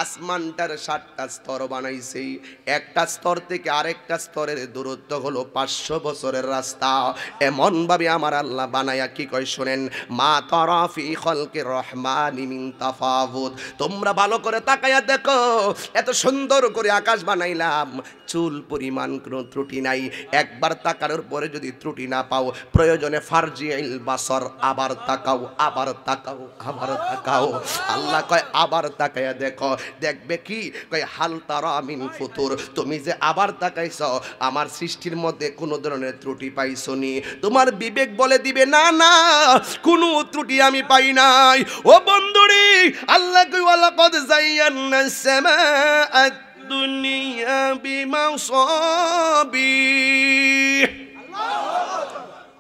আসমানটার 7টা স্তর বানাইছি, একটা স্তর থেকে আরেকটা স্তরের দূরত্ব হলো 500 বছরের রাস্তা। এমন ভাবে আমার আল্লাহ বানায়া কি কয় শুনেন, মা তারা ফি খালকির রহমানি মিন তাফাউত। তোমরা ভালো করে তাকায়া দেখো, এত সুন্দর করে আকাশ বানাইলাম, চুল পরিমাণ কোনো ত্রুটি নাই। একবার তাকানোর পরে যদি ত্রুটি না পাও, প্রয়োজনে ফারজিল বাসর, আবার তাকাও, আবার তাকাও, আবার তাকাও। আল্লাহ কয় আবার তাকায়া দেখো, দেখবে কি কয় হাল তারা মিন ফুতুর। তুমি যে আবার তাকাইছ, আমার সৃষ্টির মধ্যে কোনো ধরনের ত্রুটি পাইছো নি? তোমার বিবেক বলে দিবে না না, কোনো ত্রুটি আমি পাই নাই। ও বন্ধুরি, আল্লাহ কই ওয়ালাকাদ যায়্যানাস সামাআ দুনিয়া বিমাসাবিহ।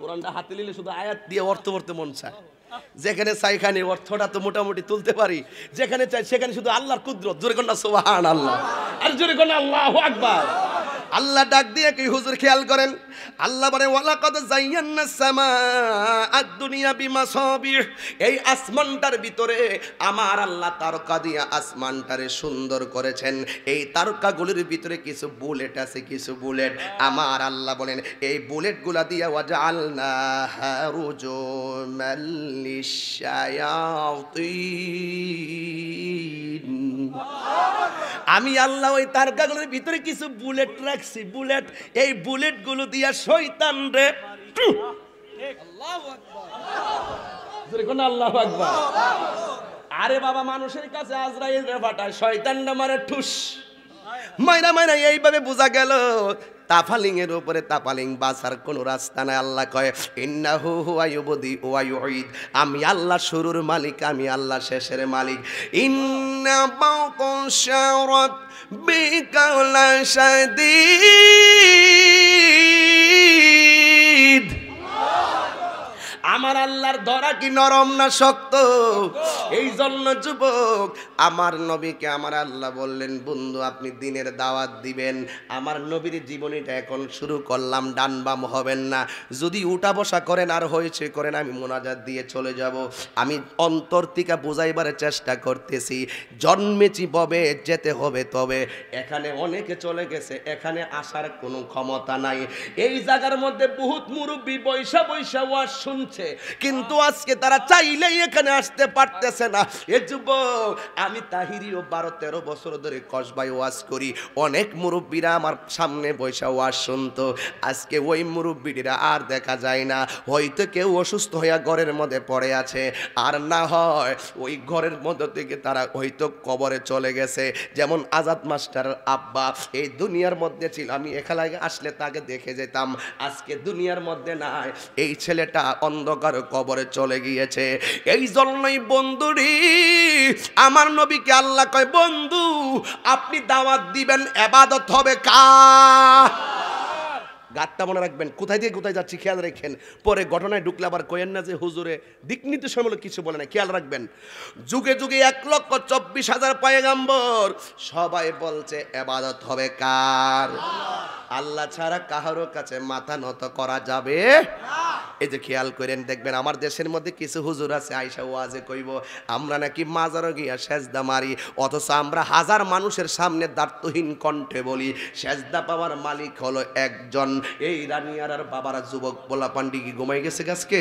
কোরআনটা হাতে নিলে শুধু আয়াত দিয়ে অর্থ পড়তে মন চায়, যেখানে চাইখানে অর্থটা তো মোটামুটি তুলতে পারি, যেখানে চাই সেখানে শুধু আল্লাহর কুদরত। জোরে কন্যা সুবহানাল্লাহ, আর জোরে কন্যা আল্লাহু আকবার। আল্লাহ ডাক দিয়ে কি হুজুর খেয়াল করেন, আল্লাহ বলে ওয়ালাকাদ যায়্যানাস সামাআ দুনিয়া বিমাসাবিহ। এই আসমানটার ভিতরে আমার আল্লাহ তারকা দিয়ে আসমানটারে সুন্দর করেছেন। এই তারকাগুলির ভিতরে কিছু বুলেট আছে, কিছু বুলেট আমার আল্লাহ বলেন এই বুলেটগুলা দিয়ে ওয়াজআলনাহা রুজুমান লিশ-শায়াতিন। আমি আল্লাহ ওই তারকাগুলোর ভিতরে কিছু বুলেট রাখছি, বুলেট। এই বুলেট গুলো দিয়া শয়তান রে, আল্লাহু আকবার, আল্লাহু আকবার। আরে বাবা, মানুষের কাছে আজরাইল রে পাঠায়, শয়তান রে মারে ঠুস। মাইরা মাইরা এইভাবে বোঝা গেল তাফালিং এর উপরে তাফালিং বাঁচার কোনো রাস্তা নাই। আল্লাহ কয় ইন্নাহু হুয়া ইউবদি ওয়া ইউঈদ, আমি আল্লাহ শুরুর মালিক, আমি আল্লাহ শেষের মালিক। ইন্না বাতাশারাত বিকালা শাদীদ, আমার আল্লাহর ধরা কি নরম না শক্ত? এই জন্য যুবক আমার নবীকে আমার আল্লাহ বললেন, বন্ধু আপনি দিনের দাওয়াত দিবেন। আমার নবীর জীবনীটা এখন শুরু করলাম, ডান বাম হবেন না। যদি উঠা বসা করেন আর হয়েছে করেন, আমি মোনাজাত দিয়ে চলে যাব। আমি অন্তর থেকে বোঝাইবার চেষ্টা করতেছি, জন্মেছি ববে যেতে হবে তবে। এখানে অনেকে চলে গেছে, এখানে আসার কোনো ক্ষমতা নাই। এই জায়গার মধ্যে বহুত মুরব্বী বৈশা বৈশা ওয়াজ শুনছে, কিন্তু আজকে তারা চাইলেই এখানে আসতে পারতেছে না। এ যুবক আমি তাহিরিও 12-13 বছর ধরে কসবায় ওয়াজ করি, অনেক মুরব্বীরা আমার সামনে বৈশা ওয়াজ শুনতো। আজকে ওই মুরব্বীরা আর দেখা যায় না। হয়তো কেউ অসুস্থ হইয়া ঘরের মধ্যে পড়ে আছে, আর না হয় ওই ঘরের মধ্যে থেকে তারা হয়তো কবরে চলে গেছে। যেমন আজাদ মাস্টার আব্বা এই দুনিয়ার মধ্যে ছিল, আমি এখানে আসলে তাকে দেখে যেতাম, আজকে দুনিয়ার মধ্যে নাই। এই ছেলেটা অন্ধকার কবরে চলে গিয়েছে। এই জন্যই বন্ধুরি আমার নবীকে আল্লাহ কয়, বন্ধু আপনি দাওয়াত দিবেন, ইবাদত হবে কার? গাতটা মনে রাখবেন, কোথায় দিয়ে কোথায় যাচ্ছি খেয়াল রাখেন। পরে ঘটনায় ঢুকলে আবার কয়েন না যে হুজুরে দিক নির্দেশমূলক কিছু বলে না, খেয়াল রাখবেন। যুগে যুগে 1,24,000 পয়গম্বর সবাই বলছে ইবাদত হবে কার? আল্লাহ ছাড়া কারোর কাছে মাথা নত করা যাবে না। এই যে খেয়াল করেন, দেখবেন আমার দেশের মধ্যে কিছু হুজুর আছে আইসা ওয়াজে কইব আমরা নাকি মাজারে গিয়া সেজদা মারি, অথচ আমরা হাজার মানুষের সামনে দার্থহীন কণ্ঠে বলি সেজদা পাওয়ার মালিক হলো একজন। এই রানিয়ার বাবারা যুবক পোলাপান্ডি কি ঘুমাই গেছে গাছকে?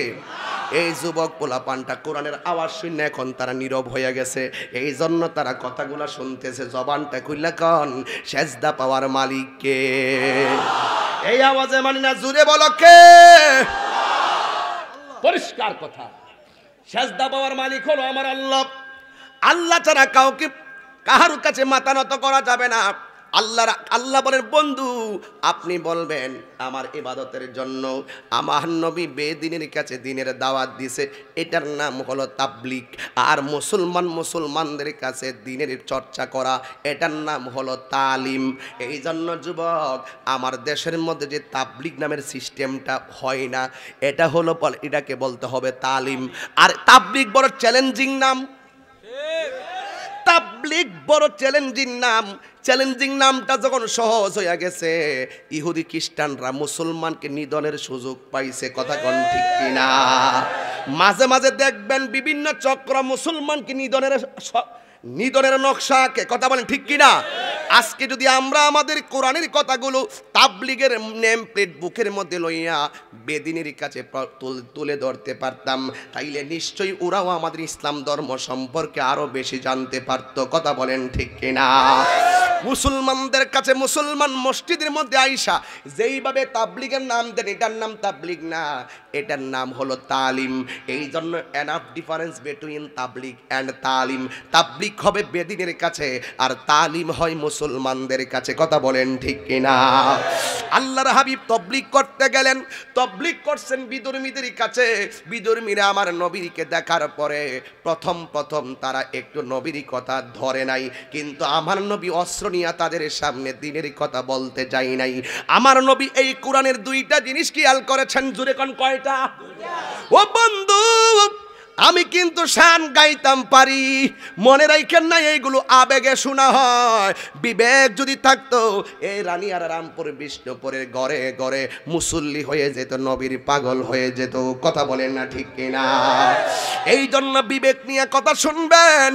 এই যুবক পোলাপানটা কোরআনের আওয়াজ শুনে এখন তারা নীরব হয়ে গেছে। এই জন্য তারা কথাগুলা শুনতেছে, জবানটা খুইলা কন সেজদা পাওয়ার মালিক কে? এই আওয়াজে মানি না, জুড়ে বলো কে? পরিষ্কার কথা, সেজদা পাওয়ার মালিক হলো আমার আল্লাহ। আল্লাহ ছাড়া কাউকে কাহার কাছে মাথা নত করা যাবে না। আল্লাহ বলেন, বন্ধু আপনি বলবেন আমার ইবাদতের জন্য আমার নবী বেদিনের কাছে দিনের দাওয়াত দিছে, এটার নাম হলো তাবলিগ। আর মুসলমানদের কাছে দিনের চর্চা করা, এটার নাম হলো তালিম। এই জন্য যুবক আমার দেশের মধ্যে যে তাবলিগ নামের সিস্টেমটা হয় না, এটা হলো এটাকে বলতে হবে তালিম। আর তাবলিগ বড় চ্যালেঞ্জিং নাম, তাবলিগ বড় চ্যালেঞ্জিং নাম। চ্যালেঞ্জিং নামটা যখন সহজ হয়ে গেছে, ইহুদি খ্রিস্টানরা মুসলমানকে নিধনের সুযোগ পাইছে। কথা কোন ঠিক কিনা? মাঝে মাঝে দেখবেন বিভিন্ন চক্র মুসলমানকে নিধনের নকশাকে, কথা বলেন ঠিক কিনা? আজকে যদি আমরা আমাদের কোরআনের কথাগুলো তাবলিগের নেম প্লেট বুকের মধ্যে লইয়া বেদিনের কাছে তুলে ধরতে পারতাম, তাইলে নিশ্চয়ই ওরাও আমাদের ইসলাম ধর্ম সম্পর্কে আরো বেশি জানতে পারতো। কথা বলেন ঠিক কিনা? মুসলমানদের কাছে মুসলমান মসজিদের মধ্যে আইসা যেইভাবে তাবলিগের নাম দেন, এটার নাম তাবলিগ না, এটার নাম হলো তালিম। এই জন্য এনাফ ডিফারেন্স বিটুইন তাবলিগ অ্যান্ড তালিম। তাবলিগ হবে বেদিনের কাছে, আর তালিম হয় মুসলমানদের কাছে। কথা বলেন ঠিক কিনা? আল্লাহর হাবিব তবলিগ করতে গেলেন, তবলিগ করছেন বিধর্মীদের কাছে। বিধর্মীরা আমার নবীকে দেখার পরে প্রথম তারা একটু নবীর কথা ধরে নাই, কিন্তু আমার নবী অস্ত্র নিয়ে তাদের সামনে দিনের কথা বলতে যাই নাই। আমার নবী এই কোরআনের দুইটা জিনিস খেয়াল করেছেন, জুড়ে কোন কয়টা? ও বন্ধু আমি কিন্তু শান গাইতাম পারি, মনে রাখেন না এইগুলো আবেগে শোনা হয়। বিবেক যদি থাকতো এই রানিয়ার রামপুর বিষ্ণুপুরের ঘরে ঘরে মুসল্লি হয়ে যেত, নবীর পাগল হয়ে যেত। কথা বলেন না ঠিক কিনা? এই জন্য বিবেক নিয়ে কথা শুনবেন।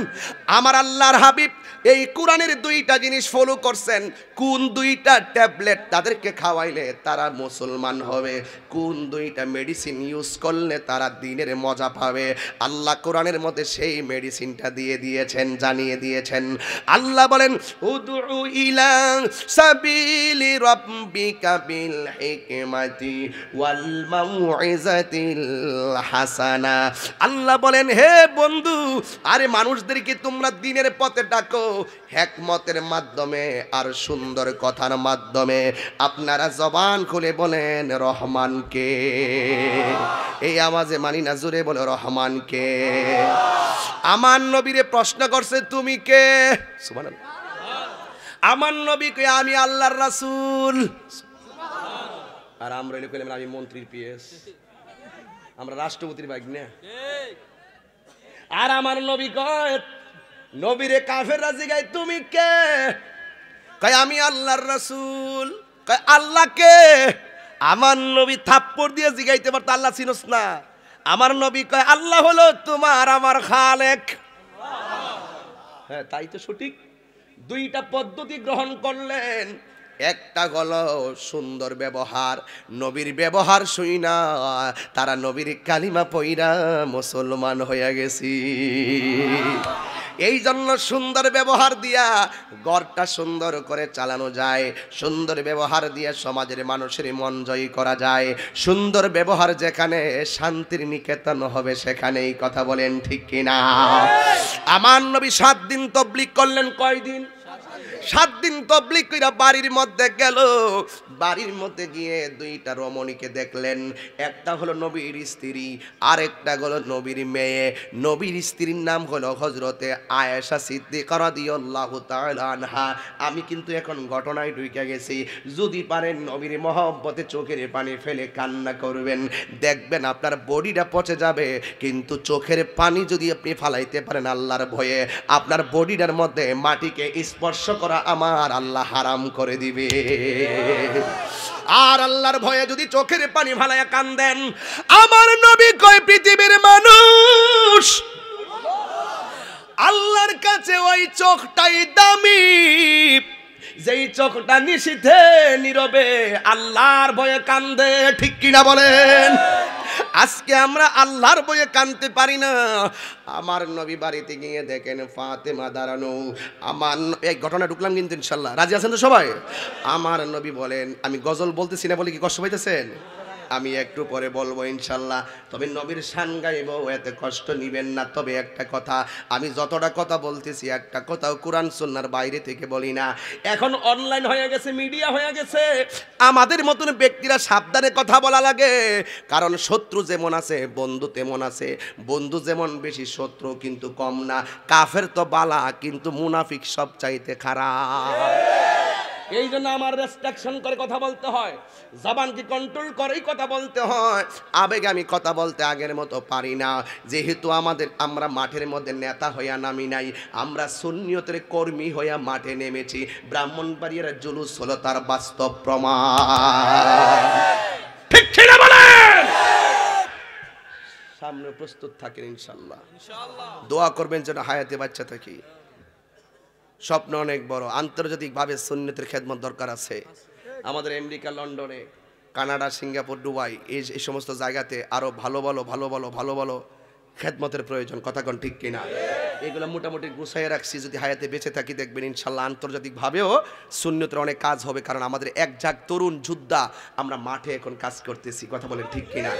আমার আল্লাহর হাবিব এই কোরআনের দুইটা জিনিস ফলো করছেন। কোন দুইটা ট্যাবলেট তাদেরকে খাওয়াইলে তারা মুসলমান হবে, কোন দুইটা মেডিসিন ইউজ করলে তারা দিনের মজা পাবে। আল্লাহ কোরআনের মধ্যে সেই মেডিসিনটা দিয়ে দিয়েছেন, জানিয়ে দিয়েছেন। আল্লাহ বলেন উদউ ইলা সাবিলি রাব্বিকা বিল হিকমাতি ওয়াল মাউইজাতিল হাসানা। আল্লাহ বলেন হে বন্ধু, আরে মানুষদেরকে তোমরা দিনের পথে ডাকো হিকমতের মাধ্যমে আর সুন্দর কথার মাধ্যমে। আপনারা জবান খুলে বলেন রহমান কে? এই আওয়াজে মানি না, জোরে বলে রহমান কে? আমার নবীরে প্রশ্ন করছে তুমি কে? সুবহানাল্লাহ। আমার নবী কে? আমি আল্লাহর রাসূল। আর আমরা এলে কইলাম আমি মন্ত্রীর পিএস, আমরা রাষ্ট্রপতির বাইক না। আর আমার নবী কয়, নবীরে কাফেররা জিগায় তুমি কে? কয় আমি আল্লাহর রাসূল। কয় আল্লাহ কে? আমার নবী থাপ্পড় দিয়ে জিগাইতে পারত আল্লাহ চিনোস না? আমার নবী কয় আল্লাহ হলো তোমার আমার খালেক। হ্যাঁ তাই তো সঠিক। দুইটা পদ্ধতি গ্রহণ করলেন, একটা হলো সুন্দর ব্যবহার, নবীর ব্যবহার শুই না তারা নবীর কালিমা পইরা মুসলমান হয়ে গেছি। এই জন্য সুন্দর ব্যবহার দিয়া ঘরটা সুন্দর করে চালানো যায়, সুন্দর ব্যবহার দিয়ে সমাজের মানুষের মন জয় করা যায়। সুন্দর ব্যবহার যেখানে শান্তির নিকেতন হবে সেখানেই, কথা বলেন ঠিক কিনা? আমার নবী 7 দিন তাবলীগ করলেন। কয়দিন? 7 দিন তাবলীগ কইরা বাড়ির মধ্যে গেল। বাড়ির মধ্যে গিয়ে দুইটা রমণীকে দেখলেন, একটা হলো নবীর স্ত্রী আর একটা হলো নবীর মেয়ে। নবীর স্ত্রীর নাম হলো হযরতে আয়েশা সিদ্দিকা রাদিয়াল্লাহু তাআলা আনহা। আমি কিন্তু এখন ঘটনায় ঢুকে গেছি, যদি পারেন নবীর মহব্বতে চোখের পানি ফেলে কান্না করবেন, দেখবেন আপনার বডিটা পচে যাবে, কিন্তু চোখের পানি যদি আপনি ফালাইতে পারেন আল্লাহর ভয়ে, আপনার বডিটার মধ্যে মাটিকে স্পর্শ করা আমার আল্লাহ হারাম করে দিবে। আর আল্লাহর ভয়ে যদি চোখের পানি ফালাইয়া কান্দেন, আমার নবী কয় পৃথিবীর মানুষ আল্লাহর কাছে ওই চোখটাই দামি, যেই চোখটা নিশীথে নীরবে আল্লাহর ভয়ে কান্দে। ঠিক কিনা বলেন? আজকে আমরা আল্লাহর ভয়ে কাঁদতে পারি না। আমার নবী বাড়িতে গিয়ে দেখেন ফাতেমা দাঁড়ানো। আমার এই ঘটনা ঢুকলাম কিন্তু ইনশাল্লাহ, রাজি আছেন তো সবাই? আমার নবী বলেন, আমি গজল বলতেছি না বলে কি কষ্ট পাইতেছেন? আমি একটু পরে বলবো ইনশাল্লাহ, তবে নবীর শান গাইব, এতে কষ্ট নিবেন না। তবে একটা কথা, আমি যতটা কথা বলতেছি একটা কথাও কোরআন সুন্নাহর বাইরে থেকে বলি না। এখন অনলাইন হয়ে গেছে, মিডিয়া হয়ে গেছে, আমাদের মতন ব্যক্তিরা সাবধানে কথা বলা লাগে। কারণ শত্রু যেমন আছে বন্ধু তেমন আছে, বন্ধু যেমন বেশি শত্রু কিন্তু কম না। কাফের তো বালা, কিন্তু মুনাফিক সব চাইতে খারাপ। এই জন্য আমার রেস্ট্রিকশন করে কথা বলতে হয়, জবানকে কন্ট্রোল করেই কথা বলতে হয়। আবেগে আমি কথা বলতে আগের মতো পারি না, যেহেতু আমরা মাঠের মধ্যে নেতা হইয়া নামি নাই, আমরা সুন্নিয়তের কর্মী হইয়া মাঠে নেমেছি। ব্রাহ্মণবাড়িয়ার জুলুস হলো তার বাস্তব প্রমাণ। ঠিক ঠিক বলেন। সামনে প্রস্তুত থাকেন ইনশাআল্লাহ, দোয়া করবেন যেন হায়াতে বাচ্চা থাকি। স্বপ্ন অনেক বড়, আন্তর্জাতিকভাবে সুন্নতের খেদমত দরকার আছে। আমাদের আমেরিকা, লন্ডনে, কানাডা, সিঙ্গাপুর, দুবাই, এই সমস্ত জায়গাতে আরো ভালো ভালো খেদমতের প্রয়োজন। কথা কোন ঠিক কিনা? এগুলো মোটামুটি গুছাইয়ে রাখছি, যদি হায়াতে বেঁচে থাকি দেখবেন ইনশাল্লাহ আন্তর্জাতিকভাবেও সুন্নতের অনেক কাজ হবে। কারণ আমাদের এক ঝাঁক তরুণ যোদ্ধা আমরা মাঠে এখন কাজ করতেছি। কথা বলেন ঠিক কিনা?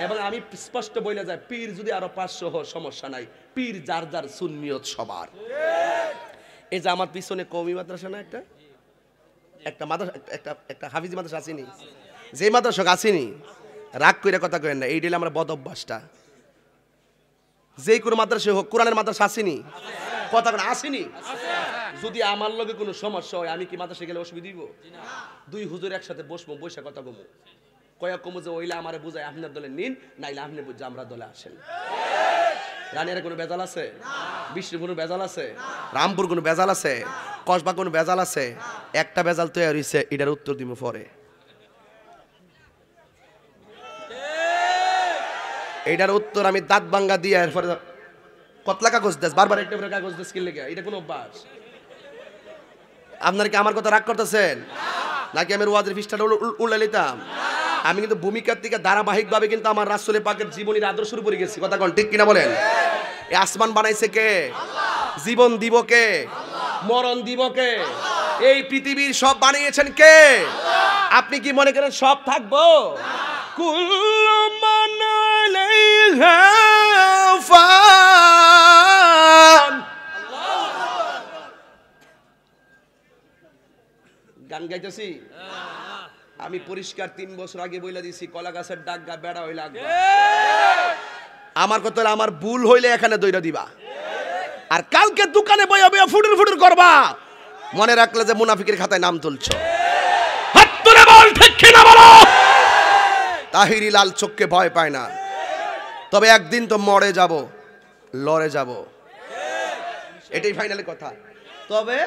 এবং আমি স্পষ্ট বলে যাই, পীর যদি আরো 500 হয় সমস্যা নাই, পীর যার যার সুন্নিয়ত সবার। এই যে আমার পিছনে কওমি মাদ্রাসা না, একটা মাদ্রাসা, একটা হাফিজি মাদ্রাসা আসেনি, যে মাদ্রাসা আসেনি, রাগ করে কথা কইেন না, এই দিলে আমরা বদ অভ্যাসটা। যে কোনো মাদ্রাসা হোক, কোরআনের মাদ্রাসা আসেনি, কথা কোন আসেনি। যদি আমার লগে কোনো সমস্যা হয়, আমি কি মাদ্রাসা গেলে অসুবিধা দিব? দুই হুজুর একসাথে বসবো, বসে কথা কমু, কয়া কমু যে ওইলে আমারে বুঝায় আপনার দলে নিন, নাইলে আপনি বুঝে আমরা দলে আসেন। রানিয়ার কোনো বেজাল আছে? বিষ্ণু কোনো বেজাল আছে? রামপুর কোনো বেজাল আছে? কসবা কোনো বেজাল আছে? একটা বেজাল তৈরি হয়েছে, এটার উত্তর দিব পরে। এইটার উত্তর আমি দাঁত ভাঙ্গা দিয়ে এরপরে কতলা কাগজ দেশ, বারবার একটা করে কাগজ দেশ কিনলে এটা কোনো অভ্যাস? আপনার কি আমার কথা রাগ করতেছেন নাকি আমি ওয়াজের ফিসটা উল্লে নিতাম? আমি কিন্তু ভূমিকার থেকে ধারাবাহিকভাবে কিন্তু আমার রাসূলের পাকের জীবনীর আদর্শের উপরে গেছি, কথা কোন ঠিক কিনা বলেন? এই আসমান বানাইছে কে? জীবন দিব কে? মরণ দিব কে? এই পৃথিবীর সব বানিয়েছেন কে? আপনি কি মনে করেন সব থাকবো? কুল্লু মান আলাইহা ফান। গান গাইতেছি আমি পরিষ্কার 3 বছর আগে বইলা দিছি, কলা গাছের ডাক গা বেড়া হইলে আগবা। আমার কথা হলো আমার ভুল হইলে এখানে দইরা দিবা, আর কালকে দোকানে বইয়া বইয়া ফুটুর ফুটুর করবা, মনে রাখলে যে মুনাফিকের খাতায় নাম তুলছো। হাত তুলে বল ঠিক কিনা বলো। তাহিরি লাল চোখকে ভয় পায় না, তবে একদিন তো মরে যাব, লড়ে যাব, এটাই ফাইনাল কথা। তবে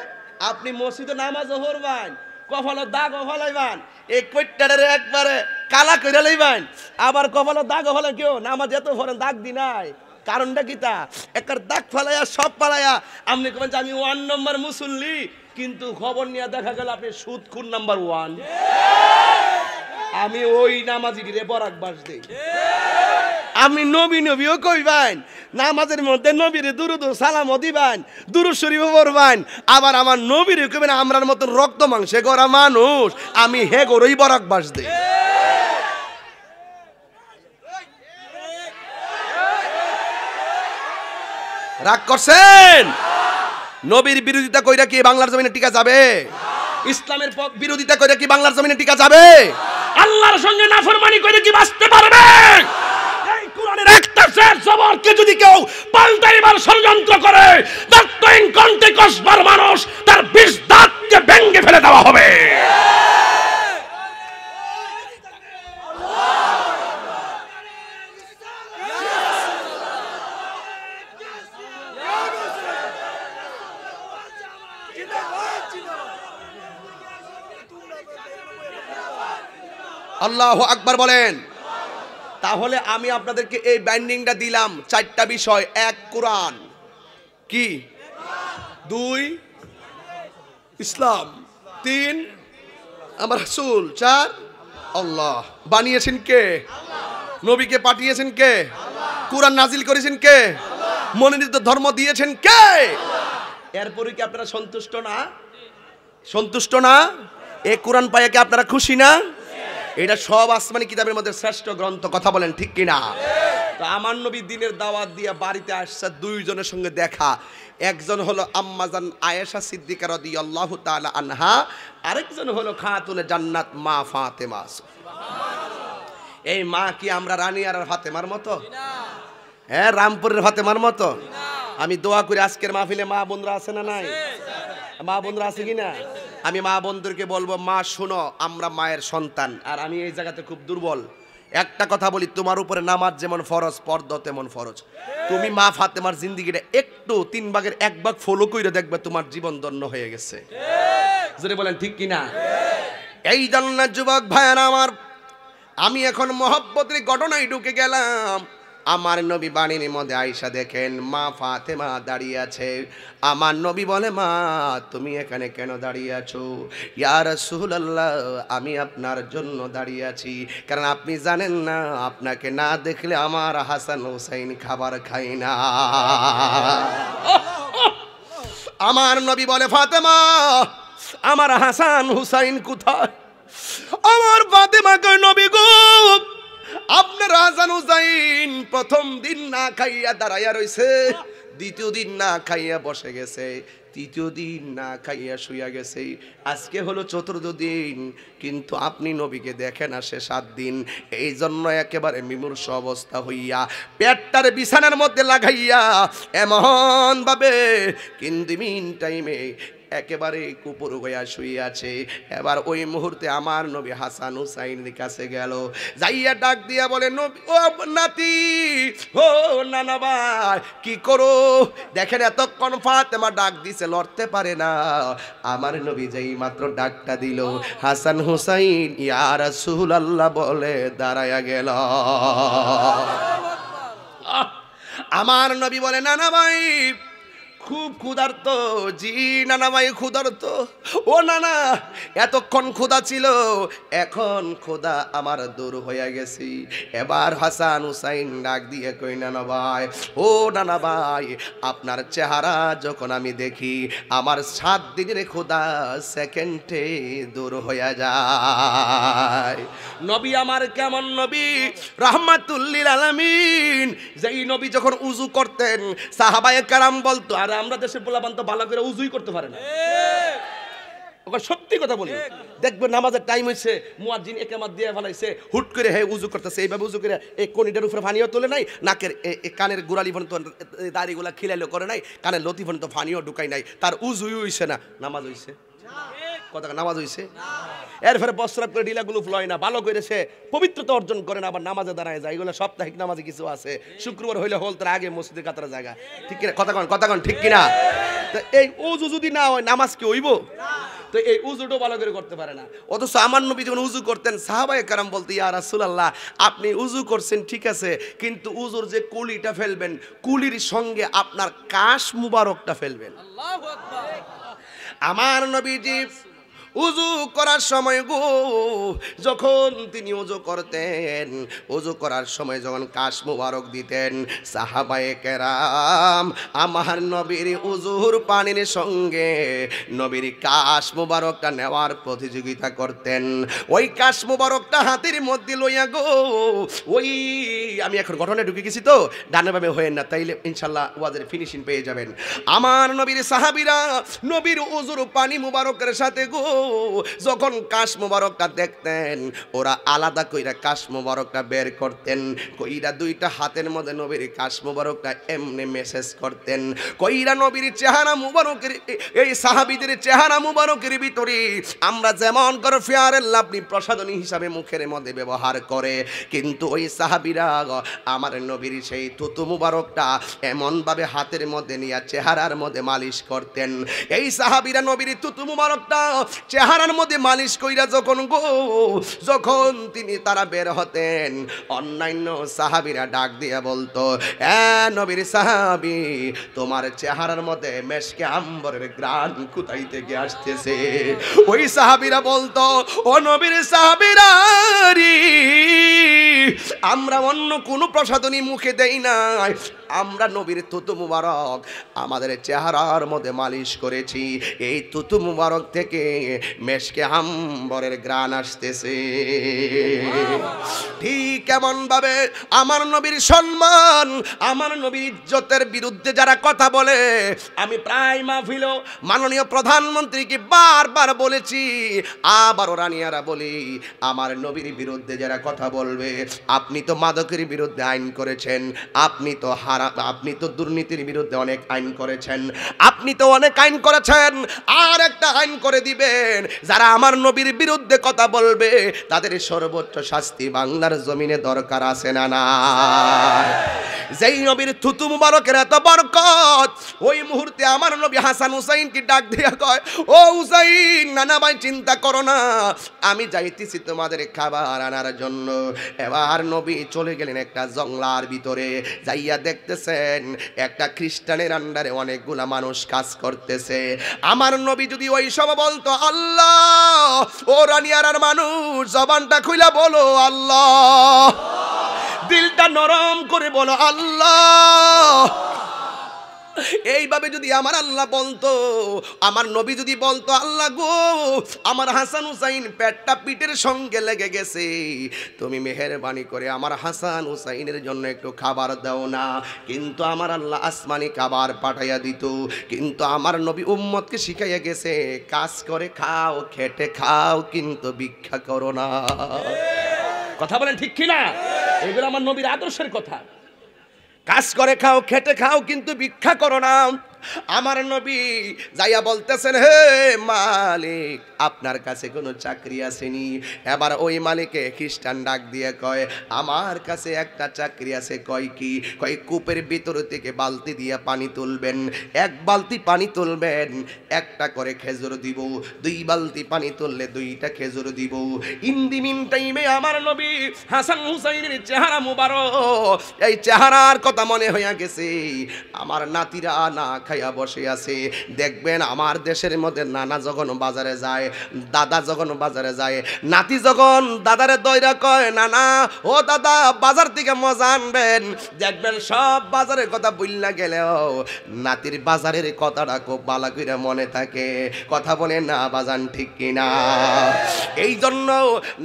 আপনি মসজিদে নামাজও পড়বেন, কপালে দাগ ফলাইবেন, এই কইটারে একবারে কালা কইরা লইবেন, আবার কপালে দাগ ফলাই কেউ নামাজ এত পড়েন দাগ দি নাই, কারণটা কি তা? একবার দাগ ফলাইয়া সব পালাইয়া আপনি কবেন যে আমি 1 নম্বর মুসল্লি, কিন্তু খবর নিয়ে দেখা গেল আপনি সুদখুর নাম্বার 1। আমি ওই নামাজিরে বরাক বাস দেই। আপনি নবী নবীও কইবেন, নামাজের মধ্যে নবীরে দুরুদ সালামও দিবেন, দুরুদ শরীফও পড়বেন, আবার আমার নবীরে কইবেন আমরার মতো রক্ত মাংসে গড়া মানুষ, আমি হে গরই বরাক বাস দেই। রাগ করছেন? নবীর বিরোধিতা কইরা কি বাংলার জমিনে টিকা যাবে? ইসলামের বিরোধিতা কইরা কি বাংলার জমিনে টিকা যাবে? আল্লাহর সঙ্গে নাফরমানি কইরা কি বাঁচতে পারবে? এই কোরআনের একটা শের জবরকে যদি কেউ পাল্টাইবার ষড়যন্ত্র করে, তার তৈন কণ্ঠে কসবার মানুষ তার 20 দাঁতকে ভেঙে ফেলে দেওয়া হবে। আল্লাহু আকবার বলেন। তাহলে আমি আপনাদেরকে এই বাইন্ডিংটা দিলাম, 4টা বিষয়। 1 কোরআন, কি 2 ইসলাম, 3 আমার রাসূল, 4 আল্লাহ। বানিয়েছেন কে? নবীকে পাঠিয়েছেন কে? কোরআন নাজিল করেছেন কে? মনোনীত ধর্ম দিয়েছেন কে? এরপরে কি আপনারা সন্তুষ্ট না? সন্তুষ্ট না? এই কোরআন পাইয়া কি আপনারা খুশি না? এটা সব আসমানি কিতাবের মধ্যে শ্রেষ্ঠ গ্রন্থ, কথা বলেন ঠিক কিনা? তো আমার নবী দিনের দাওয়াত দিয়ে বাড়িতে আসছে, 2 জনের সঙ্গে দেখা। একজন হলো আম্মাজান আয়েশা সিদ্দিকা রাদিয়াল্লাহু তাআলা আনহা, আরেকজন হলো খাতুনে জান্নাত মা ফাতেমা। এই মা কি আমরা রানী আর ফাতেমার মতো? হ্যাঁ, রামপুরের ফাতেমার মতো? আমি দোয়া করি আজকের মাহফিলে মা বোনরা আছে না নাই? মা বোনরা আছে কিনা? আমি মা বোনদেরকে বলবো, মা শোনো, আমরা মায়ের সন্তান, আর আমি এই জায়গাতে খুব দুর্বল। একটা কথা বলি, তোমার উপরে নামাজ যেমন ফরজ, পর্দা তেমন ফরজ। তুমি মা ফাতেমার জিন্দেগিটা একটু 3 ভাগের 1 ভাগ ফলো করে দেখবে, তোমার জীবন ধন্য হয়ে গেছে। যদি বলেন ঠিক কিনা? এই জন্য যুবক ভাইয়েরা আমার, আমি এখন মহব্বতের ঘটনায় ঢুকে গেলাম। আমার নবী বাণীর মধ্যে আয়েশা দেখেন মা ফাতেমা দাঁড়িয়ে আছে। আমার নবী বলে, মা তুমি এখানে কেন দাঁড়িয়ে আছো? ইয়া রাসূলুল্লাহ, আমি আপনার জন্য দাঁড়িয়ে আছি, কারণ আপনি জানেন না, আপনাকে না দেখলে আমার হাসান হুসাইন খাবার খায় না। আমার নবী বলে, ফাতেমা আমার হাসান হুসাইন কোথায়? আমার ফাতেমা কয়, নবী গো, আপনার হাসান হুসাইন প্রথম দিন না খাইয়া দাঁড়াইয়া রইছে, দ্বিতীয় দিন না খাইয়া বসে গেছে, তৃতীয় দিন না খাইয়া শুইয়া গেছে, আজকে হলো 4র্থ দিন, কিন্তু আপনি নবীকে দেখেন আসে 7 দিন। এই জন্য একেবারে বিমূর্ষ অবস্থা হইয়া পেটটার বিছানার মধ্যে লাগাইয়া এমন ভাবে কিন্তু মিন টাইমে একেবারে কুপুর হইয়া শুয়ে আছে। এবার ওই মুহূর্তে আমার নবী হাসান হুসাইনের কাছে গেল, যাইয়া ডাক দিয়া বলে, নবী ও নাতি, ও নানা ভাই, কি করো? দেখেন এতক্ষণ ফাতেমা ডাক দিছে, লড়তে পারে না। আমার নবী যেই মাত্র ডাকটা দিল, হাসান হুসাইন ইয়া রাসূলুল্লাহ বলে দাঁড়ায়া গেল। আমার নবী বলে, নানা ভাই খুব ক্ষুধার্ত। জি নানা ভাই ক্ষুধার্ত। ও নানা এতক্ষণ ক্ষুধা ছিল, এখন ক্ষুধা আমার দূর হয়ে গেছি। এবার হাসান হুসাইন ডাক দিয়ে কই নানা ভাই, ও নানা ভাই আপনার চেহারা যখন আমি দেখি আমার 7 দিনের ক্ষুধা সেকেন্ডে দূর হয়ে যায়। নবী আমার কেমন নবী, রাহমাতুল লিল আলামিন। যেই নবী যখন উযু করতেন সাহাবায়ে কেরাম বলতো, আরে আমরা দেশে পোলাপান তো ভালো করে উযুই করতে পারে না। ওকে সত্যি কথা বলি, দেখবে নামাজের টাইম হইছে, মুয়াজ্জিন ইকামত দিয়ে ফেলাইছে, হুট করে হে উযু করতেছে, এইভাবে উযু করে এই কোণিটার উপরে পানিও তোলে নাই, নাকের কানের গোড়ালি পর্যন্ত দাড়িগুলা খিলাইলো করে নাই, কানের লতি পর্যন্ত পানিও ঢুকাই নাই, তার উযুই হইছে না, নামাজ হইছে? কথা নামাজ হইছে? এরপরে বস্ত্রাপ করে ঢিলাগুলো লয় না, ভালো করে সে পবিত্রতা অর্জন করে না, আবার নামাজে দাঁড়ায় যায়। এগুলো সাপ্তাহিক নামাজে কিছু আছে, শুক্রবার হইলে হল তার আগে মসজিদের কাতার জায়গা, ঠিক কিনা? কথা কন ঠিক কিনা? তো এই উযু যদি না হয় নামাজ কি হইব? তো এই উযুটাও ভালো করে করতে পারে না। অথচ আমার নবী যখন উযু করতেন সাহাবায়ে কেরাম বলতে, ইয়া রাসূলুল্লাহ আপনি উযু করছেন ঠিক আছে, কিন্তু উযুর যে কুলিটা ফেলবেন, কুলির সঙ্গে আপনার কাশ মুবারকটা ফেলবেন। আল্লাহু আকবার। আমার নবীজি উযু করার সময় গো, যখন তিনি উযু করতেন, উযু করার সময় যখন কাশ মুবারক দিতেন, সাহাবায়ে কেরাম আমার নবীর উযুর পানির সঙ্গে নবীর কাশ মুবারকটা নেওয়ার প্রতিযোগিতা করতেন। ওই কাশ মুবারকটা হাতের মধ্যে লইয়া গো, ওই আমি এখন ঘটনায় ঢুকে গেছি তো, ডানে বামে হয়েন না, তাইলে ইনশাল্লাহ ওয়াজের ফিনিশিং পেয়ে যাবেন। আমার নবীর সাহাবীরা নবীর উযুর পানি মুবারকের সাথে গো যখন কাশ মুবারকটা দেখতেন, ওরা আলাদা কইরা কাশ মুবারকটা বের করতেন, কইরা দুইটা হাতের মধ্যে নবীর কাশ মুবারকটা এমনি মেসেজ করতেন, কইরা নবীর চেহারা মুবারকের, এই সাহাবীদের চেহারা মুবারকের ভিতরে আমরা যেমন করে ফেয়ারের লাভলি প্রসাধনী হিসাবে মুখের মধ্যে ব্যবহার করে, কিন্তু ওই সাহাবীরা আমার নবীর সেই থুতু মুবারকটা এমনভাবে হাতের মধ্যে নিয়ে চেহারার মধ্যে মালিশ করতেন। এই সাহাবীরা নবীর থুতু মুবারকটা চেহারার মধ্যে মালিশ কইরা যখন তিনি তারা বের হতেন, অন্যান্য সাহাবীরা ডাক দিয়ে বলতো, নবীর সাহাবী তোমার চেহারার মধ্যে মেশকে আম্বরের গ্রান কোথায় থেকে আসতেছে? ওই সাহাবীরা বলতো, ও নবীর সাহাবীরা আমরা অন্য কোনো প্রসাধনী মুখে দেই নাই, আমরা নবীর থুতু মুবারক আমাদের চেহারার মধ্যে মালিশ করেছি, এই থুতু মুবারক থেকে মেশকে আম্বরের গ্রান আসতেছে। ঠিক এমন ভাবে আমার নবীর সম্মান, আমার নবীর ইজ্জতের বিরুদ্ধে যারা কথা বলে, আমি প্রায় মাহফিলেও মাননীয় প্রধানমন্ত্রীকে বারবার বলেছি, আবারও রানিয়ারা বলি, আমার নবীর বিরুদ্ধে যারা কথা বলবে, আপনি তো মাদকের বিরুদ্ধে আইন করেছেন, আপনি তো দুর্নীতির বিরুদ্ধে অনেক আইন করেছেন, আপনি তো অনেক আইন করেছেন, আর একটা আইন করে দিবেন, যারা আমার নবীর বিরুদ্ধে কথা বলবে তাদের সর্বোচ্চ শাস্তি বাংলার জমিনে দরকার আছে না না? যেই নবীর থুতু মুবারকের এত বরকত, ওই মুহূর্তে আমার নবী হাসান হুসাইনকে ডাক দিয়া কয়, ও হুসাইন নানা ভাই চিন্তা করো না, আমি যাইতেছি তোমাদের খাবার আনার জন্য। এবার নবী চলে গেলেন একটা জঙ্গলার ভিতরে, যাইয়া দেখতেছেন একটা খ্রিস্টানের আন্ডারে অনেকগুলা মানুষ কাজ করতেছে। আমার নবী যদি ওই সব বলতো আল্লাহ, ও রানিয়ারার মানুষ জবানটা খুইলা বলো আল্লাহ, দিলটা নরম করে বলো আল্লাহ, এইভাবে যদি আমার আল্লাহ বলতো, আমার নবী যদি বলতো, আল্লাহ গো আমার হাসান হুসাইন পেটটা পিঠের সঙ্গে লেগে গেছে, তুমি মেহেরবানি করে আমার হাসান হুসাইনের জন্য একটু খাবার দাও না, কিন্তু আমার আল্লাহ আসমানি খাবার পাঠাইয়া দিত। কিন্তু আমার নবী উম্মতকে শিখাইয়া গেছে, কাজ করে খাও, খেটে খাও, কিন্তু ভিক্ষা করো না। কথা বলেন ঠিক কিনা? এগুলো আমার নবীর আদর্শের কথা। কাজ করে খাও, খেটে খাও, কিন্তু ভিক্ষা করো না। আমার নবী যাইয়া বলতেছেন, হে মালিক আপনার কাছে কোনো চাকরি আসেনি? এবার ওই মালিকে খ্রিস্টান ডাক দিয়ে কয়, আমার কাছে একটা চাকরি আছে। কয় কি? কয় কূপের ভিতর থেকে বালতি দিয়ে পানি তুলবেন, 1 বালতি পানি তুলবেন, 1টা করে খেজুর দিব, 2 বালতি পানি তুললে 2টা খেজুর দিব। ইন দি মিন টাইমে আমার নবী হাসান হুসাইনের চেহারা মুবারক, এই চেহারার কথা মনে হইয়া গেছে, আমার নাতিরা না খাইয়া বসে আছে। দেখবেন আমার দেশের মধ্যে নানা যখন বাজারে যায়, দাদা যখন বাজারে যায়, নাতি যখন দাদারে দইরা কয় নানা ও দাদা বাজার থেকে মজা আনবেন, দেখবেন সব বাজারের কথা বললা গেলেও নাতির বাজারের কথাটা খুব ভালো করে মনে থাকে। কথা বলে না বাজান, ঠিক কিনা? এই জন্য